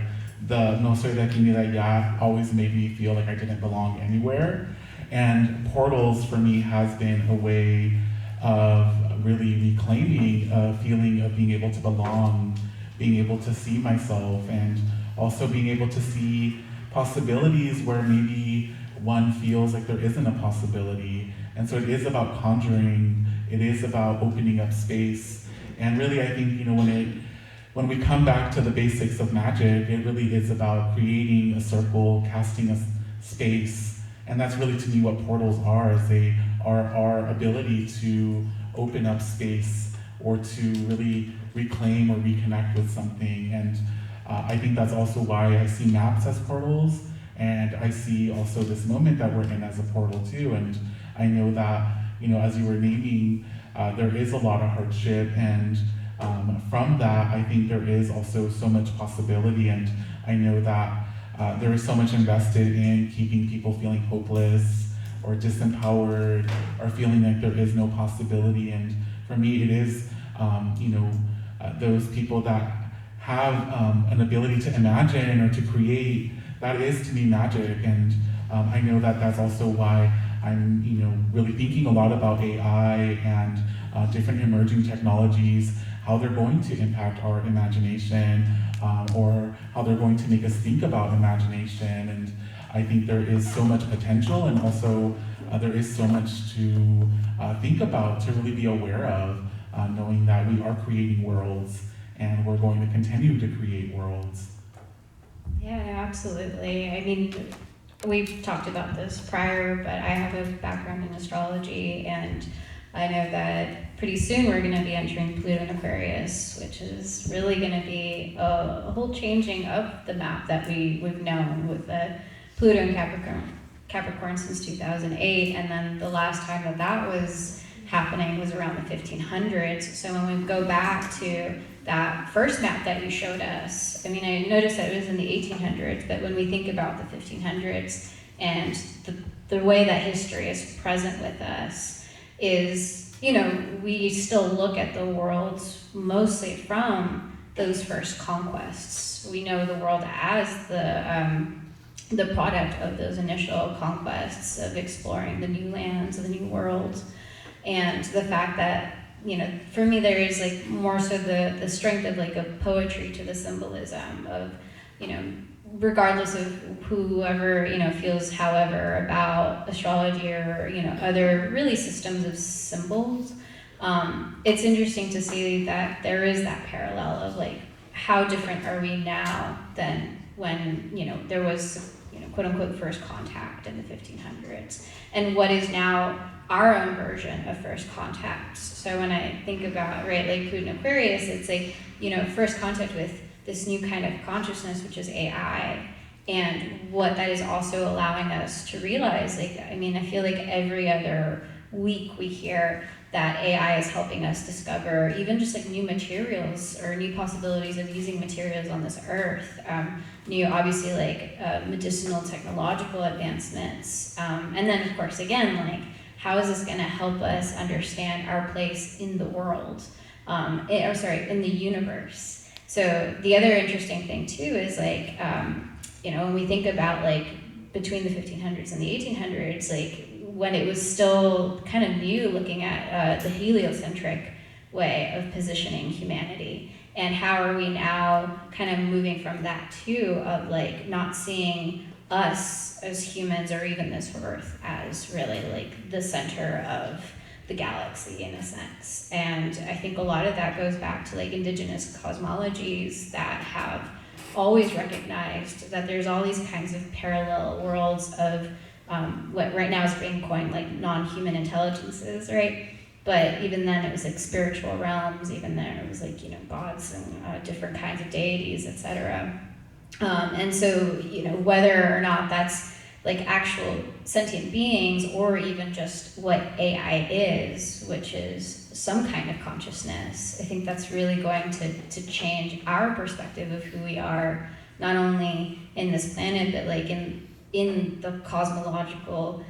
the no soy de aquí ni de allá always made me feel like I didn't belong anywhere. And portals for me has been a way of really reclaiming a feeling of being able to belong, being able to see myself, and also being able to see possibilities where maybe one feels like there isn't a possibility. And so it is about conjuring, it is about opening up space. And really I think, when we come back to the basics of magic, it really is about creating a circle, casting a space. And that's really to me what portals are, is they are our ability to open up space or to really reclaim or reconnect with something. And I think that's also why I see maps as portals, and I see also this moment that we're in as a portal too. And I know that, as you were naming, there is a lot of hardship, and from that, I think there is also so much possibility. And I know that there is so much invested in keeping people feeling hopeless or disempowered or feeling like there is no possibility. And for me, it is, those people that have an ability to imagine or to create, that is to me magic. And I know that that's also why I'm, really thinking a lot about AI and different emerging technologies, how they're going to impact our imagination, or how they're going to make us think about imagination. And I think there is so much potential, and also there is so much to think about, to really be aware of, knowing that we are creating worlds, and we're going to continue to create worlds. Yeah, no, absolutely. I mean, we've talked about this prior, but I have a background in astrology, and I know that pretty soon we're going to be entering Pluto and Aquarius, which is really going to be a whole changing of the map that we've known, with the Pluto and Capricorn since 2008, and then the last time that was happening was around the 1500s. So when we go back to that first map that you showed us, I mean, I noticed that it was in the 1800s, but when we think about the 1500s and the way that history is present with us is, we still look at the world mostly from those first conquests. We know the world as the product of those initial conquests of exploring the new lands, the new world. And the fact that for me there is like more so the strength of like a poetry to the symbolism of, regardless of whoever, feels however about astrology or, other really systems of symbols. It's interesting to see that there is that parallel of like, how different are we now than when, there was, quote unquote, first contact in the 1500s, and what is now our own version of first contact. So when I think about, right, like Putin Aquarius, it's like, first contact with this new kind of consciousness, which is AI, and what that is also allowing us to realize. Like, I mean, I feel like every other week we hear that AI is helping us discover even just like new materials or new possibilities of using materials on this earth. New, obviously, like medicinal technological advancements. And then, of course, again, like, how is this going to help us understand our place in the world? In the universe. So the other interesting thing too is like, when we think about like between the 1500s and the 1800s, like when it was still kind of new looking at the heliocentric way of positioning humanity, and how are we now kind of moving from that too, of like not seeing us as humans or even this earth as really like the center of the galaxy in a sense. And I think a lot of that goes back to like indigenous cosmologies that have always recognized that there's all these kinds of parallel worlds of what right now is being coined like non-human intelligences, right? But even then it was like spiritual realms, even then it was like, gods and different kinds of deities, etc. And so, whether or not that's like actual sentient beings or even just what AI is, which is some kind of consciousness, I think that's really going to change our perspective of who we are, not only in this planet, but like in the cosmological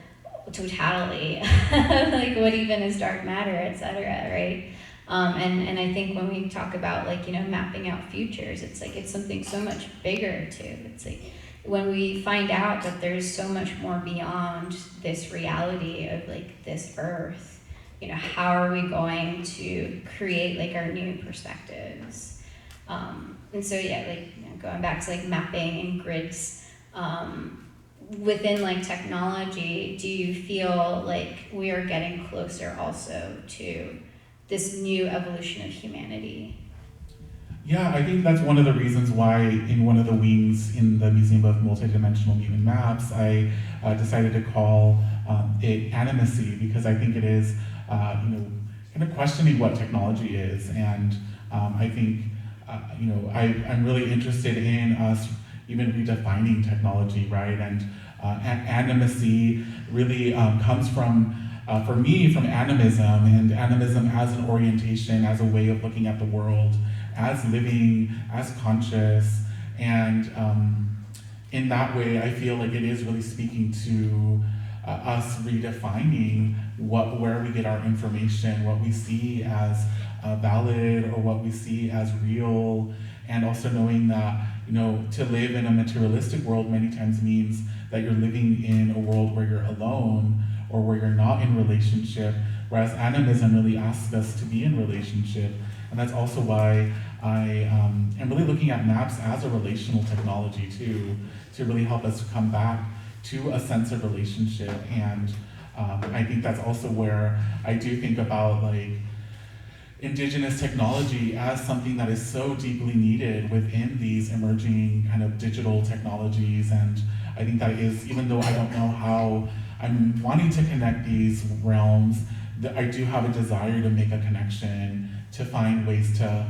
totality, like what even is dark matter, etc., right? And I think when we talk about like, mapping out futures, it's like, it's something so much bigger too. It's like, when we find out that there's so much more beyond this reality of like this earth, how are we going to create like our new perspectives? And so yeah, like going back to like mapping and grids, within like technology, do you feel like we are getting closer also to this new evolution of humanity? Yeah, I think that's one of the reasons why in one of the wings in the Museum of Multidimensional Mutant Maps, I decided to call it animacy, because I think it is, kind of questioning what technology is. And I think, I'm really interested in us even redefining technology, right? And animacy really comes from, for me, from animism, and animism as an orientation, as a way of looking at the world, as living, as conscious. And in that way, I feel like it is really speaking to us redefining where we get our information, what we see as valid or what we see as real, and also knowing that, to live in a materialistic world many times means that you're living in a world where you're alone or where you're not in relationship, whereas animism really asks us to be in relationship. And that's also why I am really looking at maps as a relational technology too, to really help us to come back to a sense of relationship. And I think that's also where I do think about like indigenous technology as something that is so deeply needed within these emerging kind of digital technologies. And I think that is, even though I don't know how I'm wanting to connect these realms, that I do have a desire to make a connection, to find ways to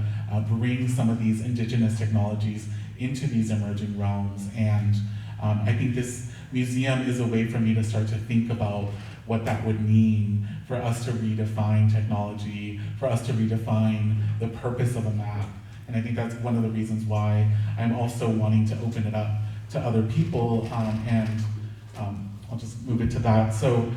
bring some of these indigenous technologies into these emerging realms. And I think this museum is a way for me to start to think about what that would mean for us to redefine technology, for us to redefine the purpose of a map. And I think that's one of the reasons why I'm also wanting to open it up to other people, and I'll just move it to that. So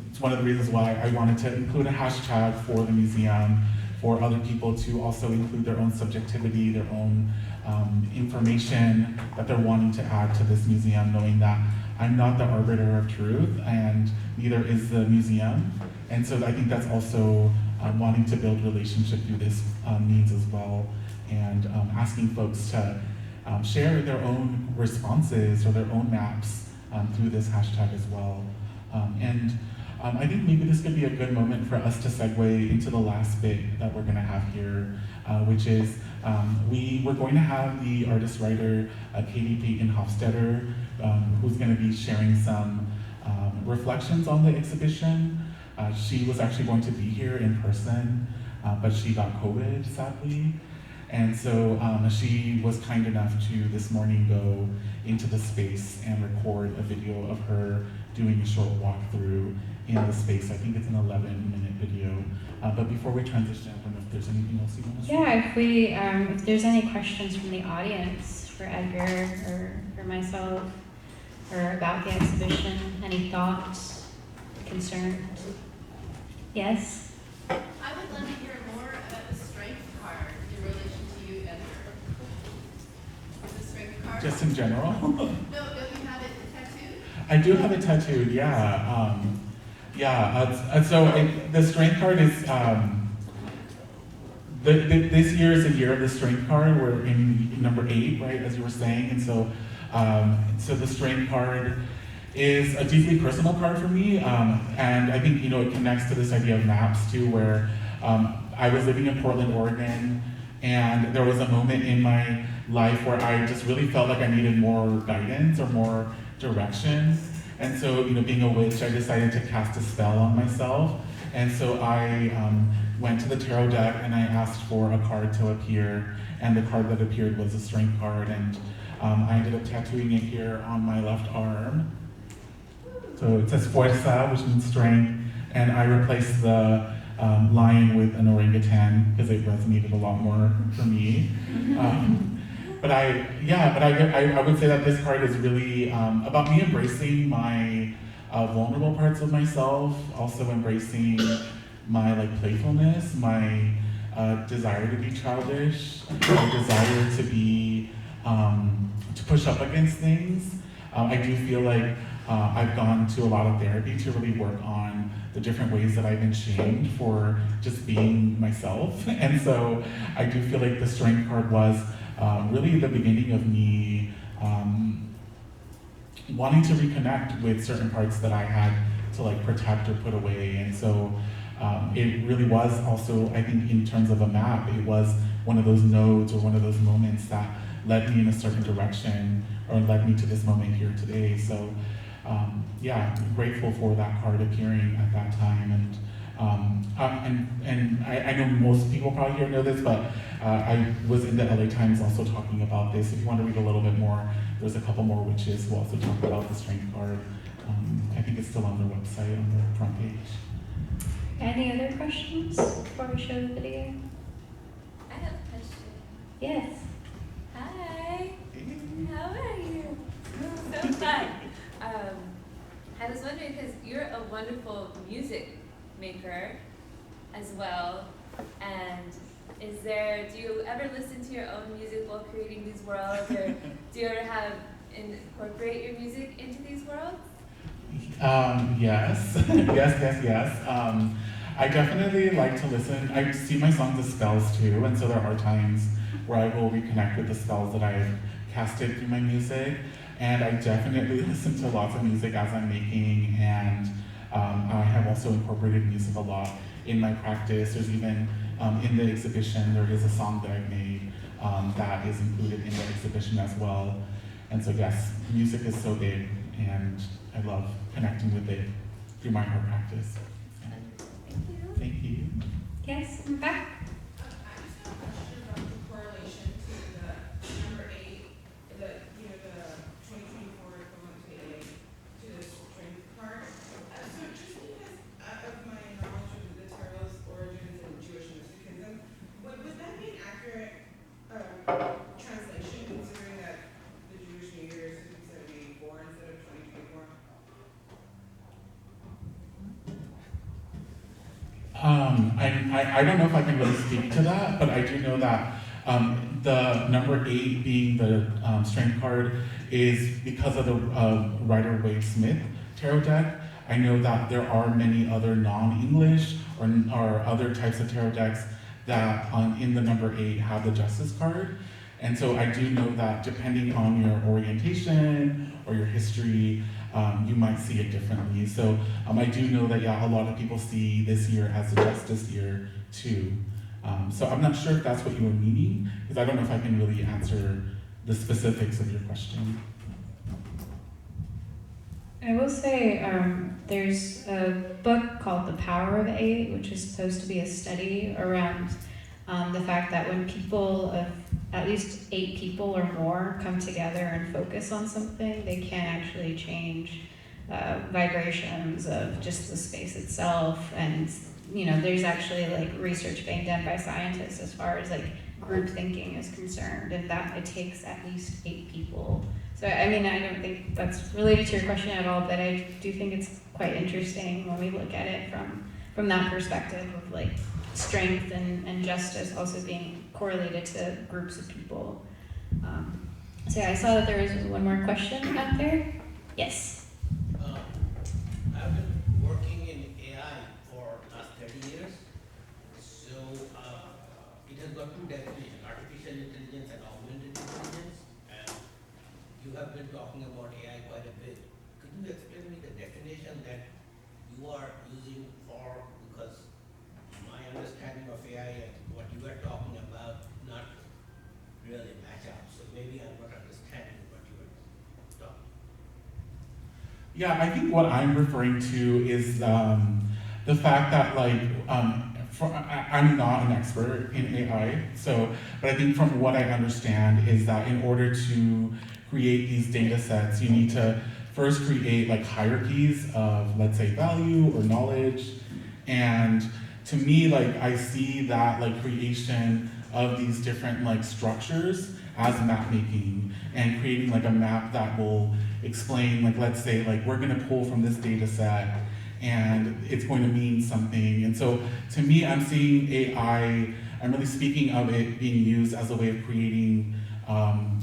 it's one of the reasons why I wanted to include a hashtag for the museum, for other people to also include their own subjectivity, their own information that they're wanting to add to this museum, knowing that I'm not the arbiter of truth, and neither is the museum. And so I think that's also wanting to build relationship through this means as well, and asking folks to share their own responses or their own maps through this hashtag as well. I think maybe this could be a good moment for us to segue into the last bit that we're going to have here, which is we're going to have the artist-writer Katie Payton Hofstetter, who's going to be sharing some reflections on the exhibition. She was actually going to be here in person, but she got COVID, sadly. And so she was kind enough to this morning go into the space and record a video of her doing a short walkthrough in the space. I think it's an 11-minute video. But before we transition, I don't know if there's anything else you want to say. Yeah, if there's any questions from the audience for Edgar or for myself, or about the exhibition, any thoughts, concerns? Yes? I would love to hear more about the strength card in relation to you, Edgar. The strength card? Just in general? No, don't you have it tattooed? I do have it tattooed, yeah. So the strength card is, this year is the year of the strength card. We're in number 8, right, as you were saying. And so, so the strength card is a deeply personal card for me. And I think, it connects to this idea of maps too, where I was living in Portland, Oregon, and there was a moment in my life where I just really felt like I needed more guidance or more direction. And so, being a witch, I decided to cast a spell on myself. And so I went to the tarot deck and I asked for a card to appear. And the card that appeared was a strength card. And I ended up tattooing it here on my left arm. So it says fuerza, which means strength. And I replaced the lion with an orangutan because it resonated a lot more for me. But I would say that this card is really about me embracing my vulnerable parts of myself, also embracing my playfulness, my desire to be childish, my desire to be to push up against things. I do feel like I've gone to a lot of therapy to really work on the different ways that I've been shamed for just being myself. And so I do feel like the strength card was really the beginning of me wanting to reconnect with certain parts that I had to protect or put away. And so it really was also, I think in terms of a map, it was one of those nodes or one of those moments that led me in a certain direction or led me to this moment here today. So I'm grateful for that card appearing at that time. And I know most people probably here know this, but I was in the LA Times also talking about this. If you want to read a little bit more, there's a couple more witches who also talk about the strength card. I think it's still on their website on the front page. Any other questions before we show the video? I have a question. Yes. Hi. How are you? So fun. I was wondering, because you're a wonderful music maker as well, and do you ever listen to your own music while creating these worlds, or do you ever incorporate your music into these worlds? Yes. Yes. I definitely like to listen. I see my songs as spells too, and so there are times where I will reconnect with the spells that I've casted through my music. And I definitely listen to lots of music as I'm making, and I have also incorporated music a lot in my practice. There's even, in the exhibition, there is a song that I've made that is included in the exhibition as well. And so yes, music is so big, and I love connecting with it through my art practice. Thank you. Thank you. Yes, in back. I just have a question about the correlation to the number 8, the 2024 equivalent to this strength card. So just because of my knowledge of the tarot's origins and Jewish mysticism, would that be an accurate translation, considering that the Jewish New Year is 1784 instead of 2024? I don't know if I can really speak to that, but I do know that the number 8 being the strength card is because of the Rider-Waite-Smith tarot deck. I know that there are many other non-English or other types of tarot decks that in the number 8 have the Justice card. And so I do know that depending on your orientation or your history, you might see it differently. So I do know that, yeah, a lot of people see this year as the Justice year too. So I'm not sure if that's what you were meaning, because I don't know if I can really answer the specifics of your question. I will say there's a book called The Power of 8, which is supposed to be a study around the fact that when people of at least 8 people or more come together and focus on something, they can actually change vibrations of just the space itself. And there's actually like research being done by scientists as far as like group thinking is concerned, and that it takes at least 8 people. So I mean, I don't think that's related to your question at all, but I do think it's quite interesting when we look at it from that perspective of like strength and justice also being correlated to groups of people. So yeah, I saw that there was one more question out there. Yes. I've been working in AI for last 30 years. So it has got 2 definitions, artificial intelligence and augmented intelligence. And you have been talking about AI quite a bit. Could you explain me the definition that you are using for, because my understanding of AI and what you are talking about not really match up. So maybe I'm not understanding what you are talking. Yeah, I think what I'm referring to is the fact that I'm not an expert in AI, but I think from what I understand is that in order to create these data sets, you need to first create like hierarchies of, let's say, value or knowledge. And to me, like, I see that like creation of these different like structures as map making and creating like a map that will explain, like, let's say, like, we're gonna pull from this data set and it's going to mean something. And so to me, I'm seeing AI, I'm really speaking of it being used as a way of creating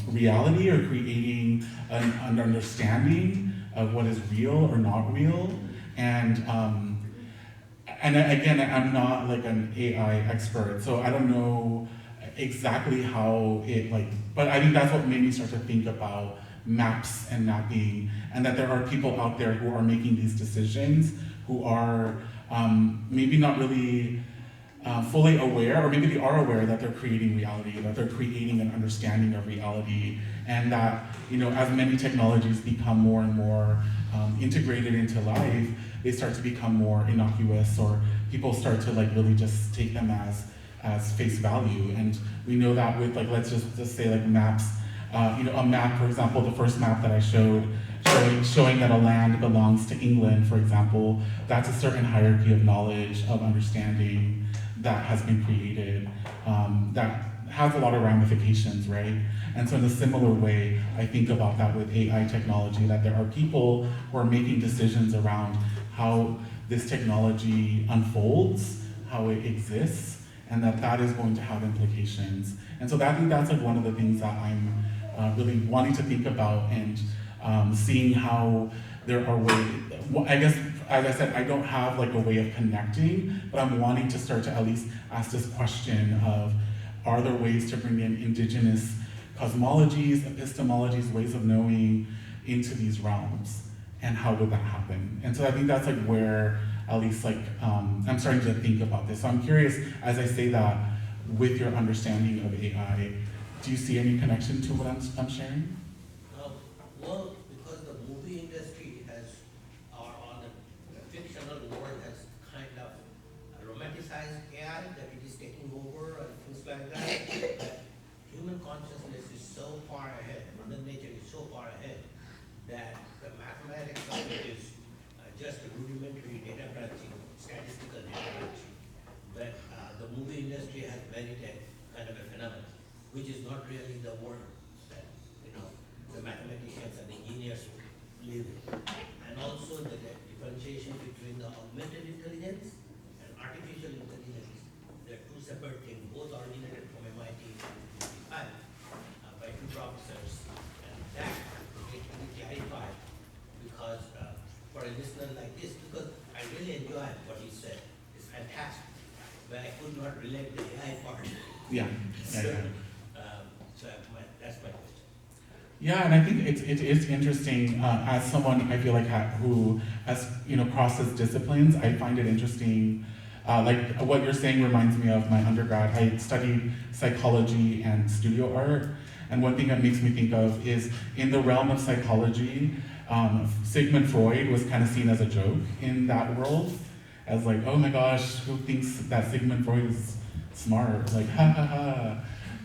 reality or creating an understanding of what is real or not real. And again, I'm not like an AI expert, so I don't know exactly how it but I think that's what made me start to think about maps and mapping, and that there are people out there who are making these decisions, who are maybe not really fully aware, or maybe they are aware that they're creating reality, that they're creating an understanding of reality, and that, as many technologies become more and more integrated into life, they start to become more innocuous, or people start to really just take them as face value. And we know that with let's just say maps, a map, for example, the first map that I showed, showing that a land belongs to England, for example, that's a certain hierarchy of knowledge, of understanding that has been created, that has a lot of ramifications, right? And so in a similar way, I think about that with AI technology, that there are people who are making decisions around how this technology unfolds, how it exists, and that is going to have implications. And so I think that's one of the things that I'm really wanting to think about, and seeing how there are ways, I guess, as I said, I don't have a way of connecting, but I'm wanting to start to at least ask this question of, are there ways to bring in indigenous cosmologies, epistemologies, ways of knowing into these realms? And how would that happen? And so I think that's where, at least I'm starting to think about this. So I'm curious, as I say that, with your understanding of AI, do you see any connection to what I'm sharing? Well, because the movie industry on the fictional world has kind of romanticized AI, that it is taking over and things like that, that human consciousness is so far ahead, Mother Nature is so far ahead, that the mathematics of it is just a rudimentary data crunching, statistical data crunching. But the movie industry has made it a kind of a phenomenon, which is not really the world that the mathematicians and engineers live in. And also the differentiation between the augmented intelligence and artificial intelligence. They're 2 separate things, both originated from MIT by 2 professors. And that needs to be clarified, because for a listener like this, because I really enjoy what he said, it's fantastic. Yeah. So, Yeah. so that's my question. Yeah, and I think it is interesting as someone I feel like who has crosses disciplines. I find it interesting. Like what you're saying reminds me of my undergrad. I studied psychology and studio art, and one thing that makes me think of is in the realm of psychology, Sigmund Freud was kind of seen as a joke in that world, as like, oh my gosh, who thinks that Sigmund Freud is smart? Like, ha ha ha.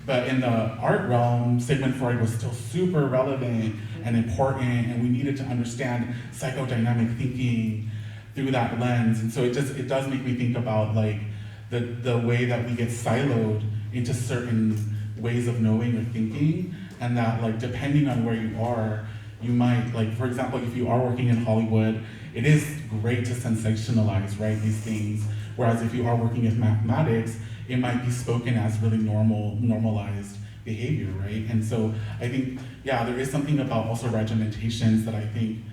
But in the art realm, Sigmund Freud was still super relevant and important, and we needed to understand psychodynamic thinking through that lens. And so it does make me think about like the way that we get siloed into certain ways of knowing or thinking, and that like depending on where you are, you might, like for example, if you are working in Hollywood, it is great to sensationalize, right, these things. Whereas if you are working in mathematics, it might be spoken as really normalized behavior, right? And so I think, yeah, there is something about also regimentations that I think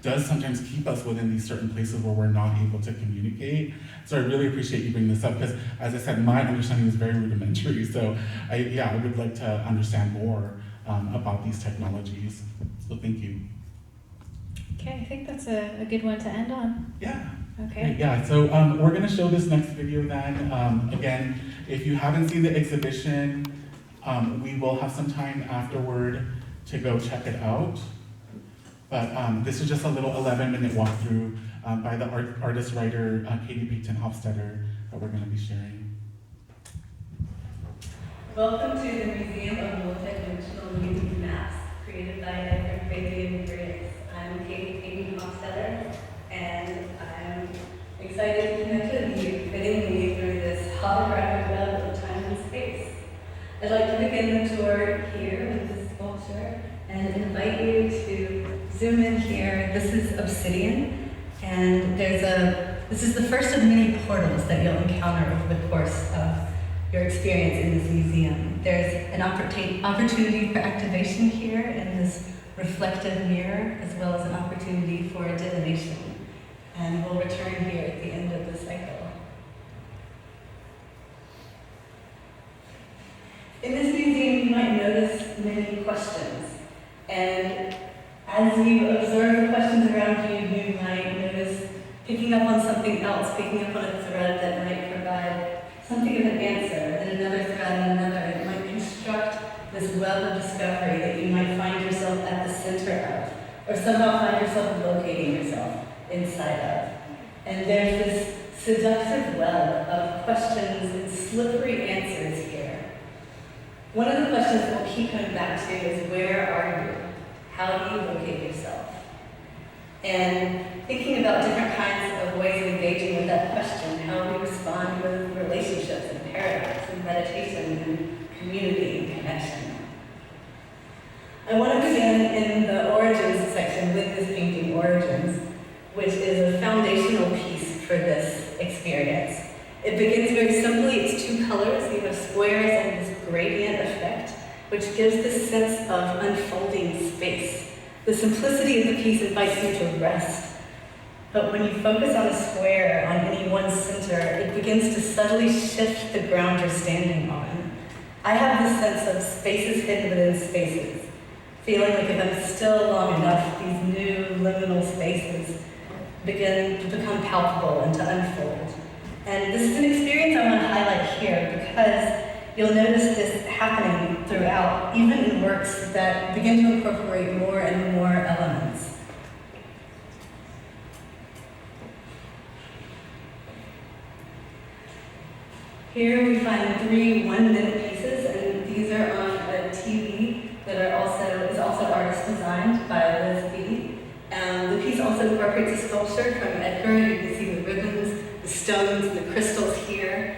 does sometimes keep us within these certain places where we're not able to communicate. So I really appreciate you bringing this up because, as I said, my understanding is very rudimentary. So I would like to understand more about these technologies. So thank you. Okay, I think that's a good one to end on. Yeah. Okay. Yeah, so we're gonna show this next video then. Again, if you haven't seen the exhibition, we will have some time afterward to go check it out. But this is just a little 11-minute walkthrough by the artist-writer Katie Payton Hofstetter that we're gonna be sharing. Welcome to the Museum of Multidimensional Mutant Maps, created by Edgar Fabián Frías. I'm Katie Payton Hofstetter, and I'm excited to connect with you, fittingly through this holographic web of time and space. I'd like to begin the tour here with this sculpture and invite you to zoom in here. This is obsidian, and this is the first of many portals that you'll encounter over the course of your experience in this museum. There's an opportunity for activation here in this reflective mirror, as well as an opportunity for divination. And we'll return here at the end of the cycle. In this museum, you might notice many questions. And as you observe the questions around you, you might notice picking up on something else, picking up on a thread that might provide something of an answer, then another thread and another. It might construct this web of discovery that you might find yourself at the center of, or somehow find yourself locating yourself inside of. And there's this seductive web of questions and slippery answers here. One of the questions that we'll keep coming back to is, where are you? How do you locate yourself? And thinking about different kinds of ways of engaging with that question, how we respond with relationships and paradox and meditation and community and connection. I want to begin in the origins section with this painting, Origins, which is a foundational piece for this experience. It begins very simply. It's two colors. You have squares and this gradient effect, which gives this sense of unfolding space. The simplicity of the piece invites you to rest. But when you focus on a square, on any one center, it begins to subtly shift the ground you're standing on. I have this sense of spaces hidden within spaces, feeling like if I'm still long enough, these new liminal spaces begin to become palpable and to unfold. And this is an experience I want to highlight here because you'll notice this happening throughout, even in works that begin to incorporate more and more elements. Here we find 3 one-minute pieces, and these are on a TV that is also artist designed by Liz B. The piece also incorporates a sculpture from Edgar. You can see the ribbons, the stones, and the crystals here.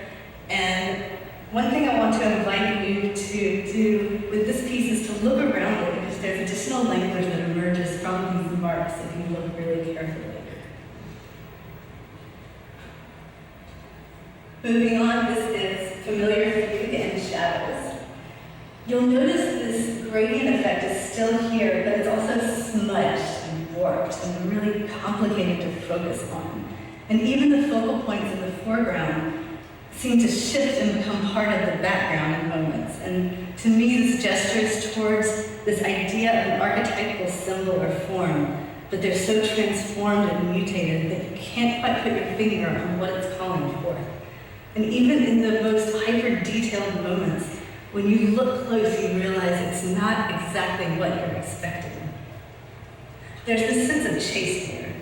And one thing I want to invite you to do with this piece is to look around it, because there's additional language that emerges from these marks if you look really carefully. Moving on, this is familiar fugue and shadows. You'll notice this gradient effect is still here, but it's also smudged and warped and really complicated to focus on. And even the focal points in the foreground seem to shift and become part of the background in moments. And to me, this gestures towards this idea of an archetypal symbol or form, but they're so transformed and mutated that you can't quite put your finger on what it's calling forth. And even in the most hyper-detailed moments, when you look close, you realize it's not exactly what you're expecting. There's this sense of chase here.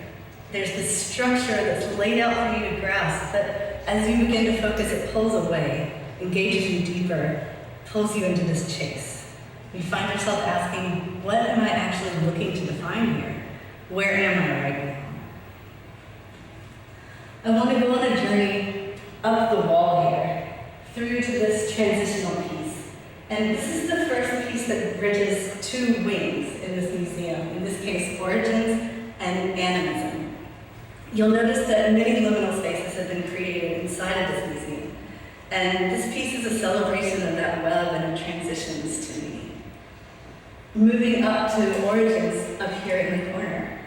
There's this structure that's laid out for you to grasp, but as you begin to focus, it pulls away, engages you deeper, pulls you into this chase. You find yourself asking, what am I actually looking to define here? Where am I right now? I want to go on a journey up the wall here, through to this transitional piece. And this is the first piece that bridges two wings in this museum, in this case, origins and animism. You'll notice that many liminal spaces have been created inside of this museum. And this piece is a celebration of that web and of transitions to me. Moving up to origins up here in the corner.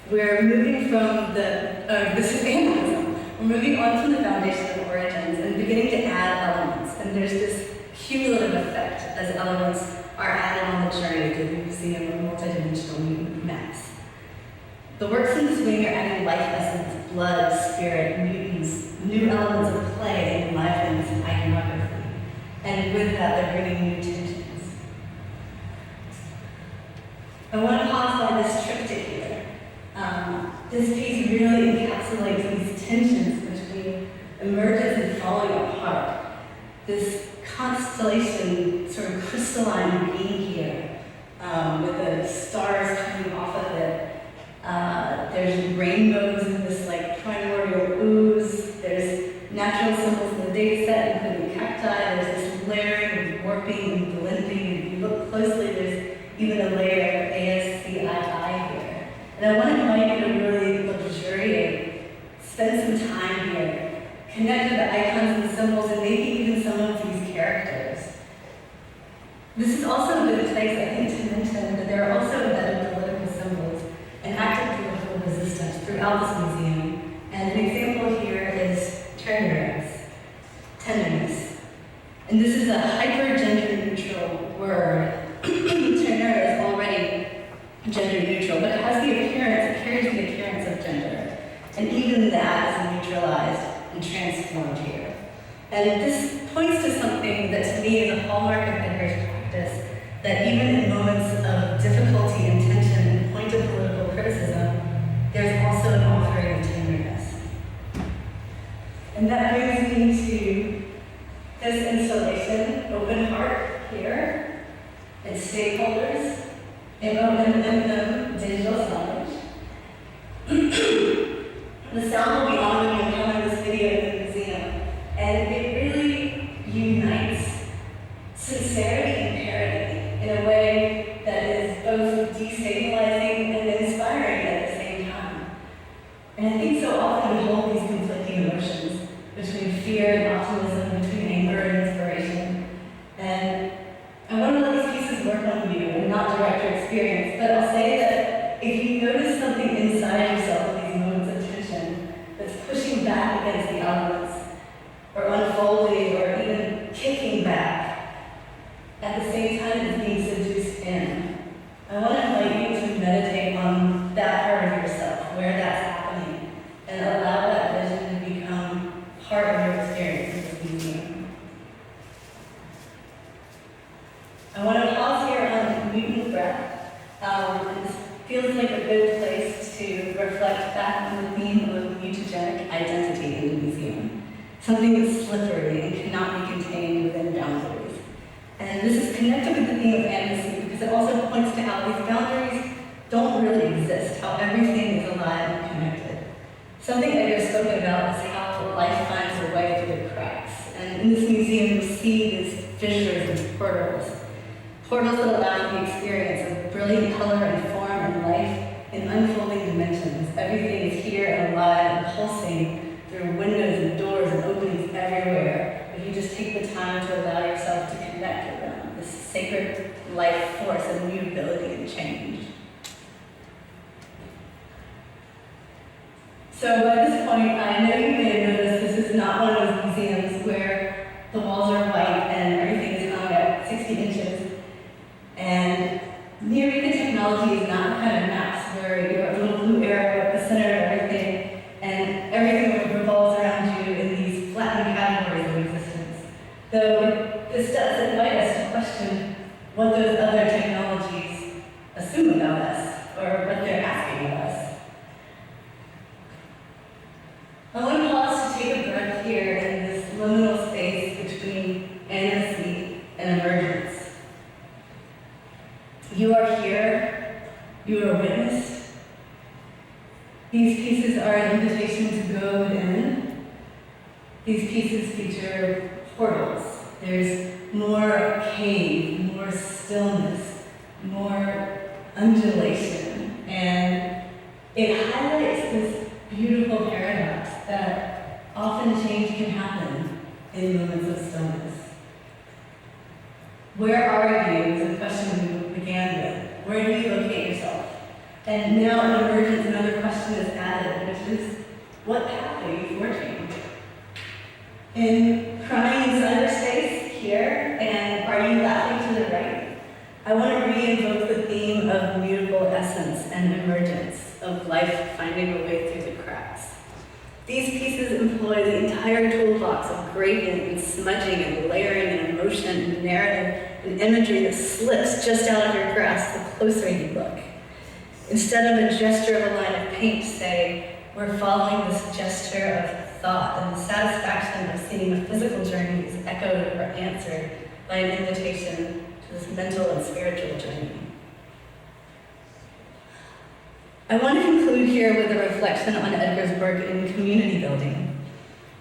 We're moving from this is animism. We're moving on from the foundation of origins and beginning to add elements. And there's this cumulative effect as elements are added on the journey to the Museum of Multidimensional Mutant maps. The works in this wing are adding life essence, blood, spirit, mutants, new elements of play and liveliness and iconography. And with that, they're bringing new tensions. I want to pause by this triptych here. This piece really encapsulates these tensions between emergence and falling apart. This constellation, sort of crystalline being here, with the stars coming off of it. There's rainbows in this like primordial ooze. There's natural symbols in the data set, including cacti. There's this layering of warping and blending. If you look closely, there's even a layer of ASCII here. And I want to invite you to really luxuriate, spend some time here, connect with the icons and symbols, and maybe even some of these characters. This is also a good place, I think, to mention that there are also embedded political symbols and active political resistance throughout this museum. And an example here is tenderness. And this is a hyper-gender neutral word. Ternura is already gender neutral, but it has the appearance, it carries the appearance of gender. And even that is neutralized and transformed here. And this points to something that to me is a hallmark of Edgar's practice, that even in moments of difficulty and tension and pointed political criticism, there's also an offering of tenderness. And that brings me to this installation, Open Heart here, and stakeholders, digital signage. The sound will be on when you encounter this video in the museum, and it really unites sincerity and parody in a way that is both destabilizing and inspiring at the same time. And I think so often we hold these conflicting emotions between fear and optimism, between anger and inspiration. And I want to let these pieces work on you and not direct your experience, but I'll say that if you notice something inside yourself in these moments of tension that's pushing back against the elements, or unfolding, or even kicking back, at the same time as being seduced in, I want to invite you to meditate on that part of yourself, where that's happening, and allow that vision to become part of your experience in this museum. I want to pause here on mutant breath. This feels like a good place to reflect back on the theme of mutagenic identity in the museum. Something that's slippery and cannot be contained within boundaries. And this is connected with the theme of animacy because it also points to how these boundaries don't really exist, how everything is alive and connected. Something Edgar spoke about is how life finds a way through the cracks. And in this museum, we see these fissures and portals. Portals that allow the experience of brilliant color and form and life in unfolding dimensions. Everything is here and alive and pulsing through windows and doors and openings everywhere. If you just take the time to allow yourself to connect with them, this sacred life force of mutability and change. So by this point, I know you may have noticed this is not one of those museums where the walls are white and everything is hung at 60 inches. And Nierika technology is not kind of maps where you're a little blue arrow at the center of everything, and everything revolves around you in these flattened categories of existence. Though this does invite us to question what those other technologies assume about us, or what they're asking of us. I want to pause to take a breath here in this liminal space between animacy and emergence. You are here, you are witnessed. These pieces are an invitation to go within. These pieces feature portals. There's more cave, more stillness, more undulation, and it highlights this beautiful paradox that often change can happen in moments of stillness. Where are you is a question we began with. Where do you locate yourself? And now in emergence, another question is added, which is, what path are you forging? In crying in cyberspace here, and are you laughing to the right? I want to re-invoke the theme of mutable essence and emergence, of life finding a way through the cracks. These pieces employ the entire toolbox of gradient and smudging and layering and emotion and narrative and imagery that slips just out of your grasp the closer you look. Instead of a gesture of a line of paint, say, we're following this gesture of thought, and the satisfaction of seeing a physical journey is echoed or answered by an invitation to this mental and spiritual journey. I want to conclude here with a reflection on Edgar's work in community building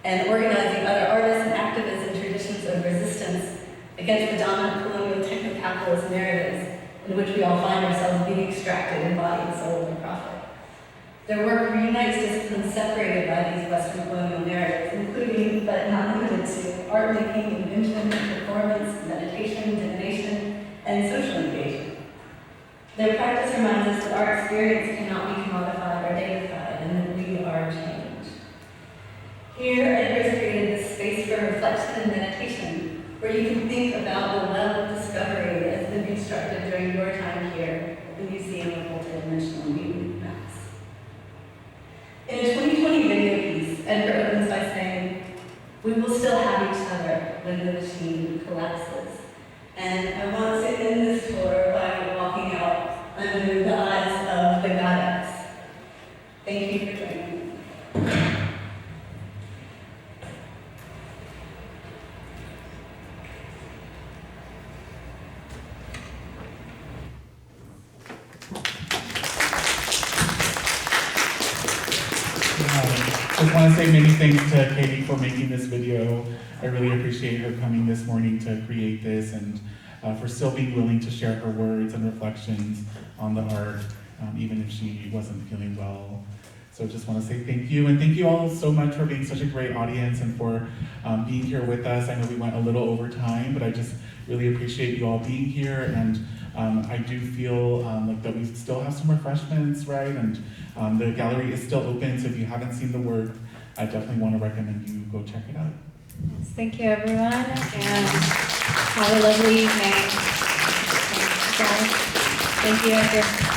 and organizing other artists and activists in traditions of resistance against the dominant colonial techno-capitalist narratives in which we all find ourselves being extracted in body and soul for profit. Their work reunites disciplines separated by these Western colonial narratives, including, but not limited to, art making, invention, performance, meditation, divination, and social engagement. Their practice reminds us that our experience cannot be commodified or datafied, and that we are change. Here, Edgar's created this space for reflection and meditation, where you can think about the web of discovery that has been constructed during your time here at the Museum of Multidimensional Mutant. In a 2020 video piece, Edgar opens by saying, "We will still have each other when the machine collapses." And I want to end this tour by walking out under the eyes of the goddess. Thank you for joining me. Just want to say many thanks to Katie for making this video. I really appreciate her coming this morning to create this, and for still being willing to share her words and reflections on the art, even if she wasn't feeling well. So just want to say thank you, and thank you all so much for being such a great audience and for being here with us. I know we went a little over time, but I just really appreciate you all being here, and I do feel like that we still have some refreshments, right? And the gallery is still open, so if you haven't seen the work, I definitely want to recommend you go check it out. Yes, thank you everyone, and have a lovely evening. Thank you, Edgar.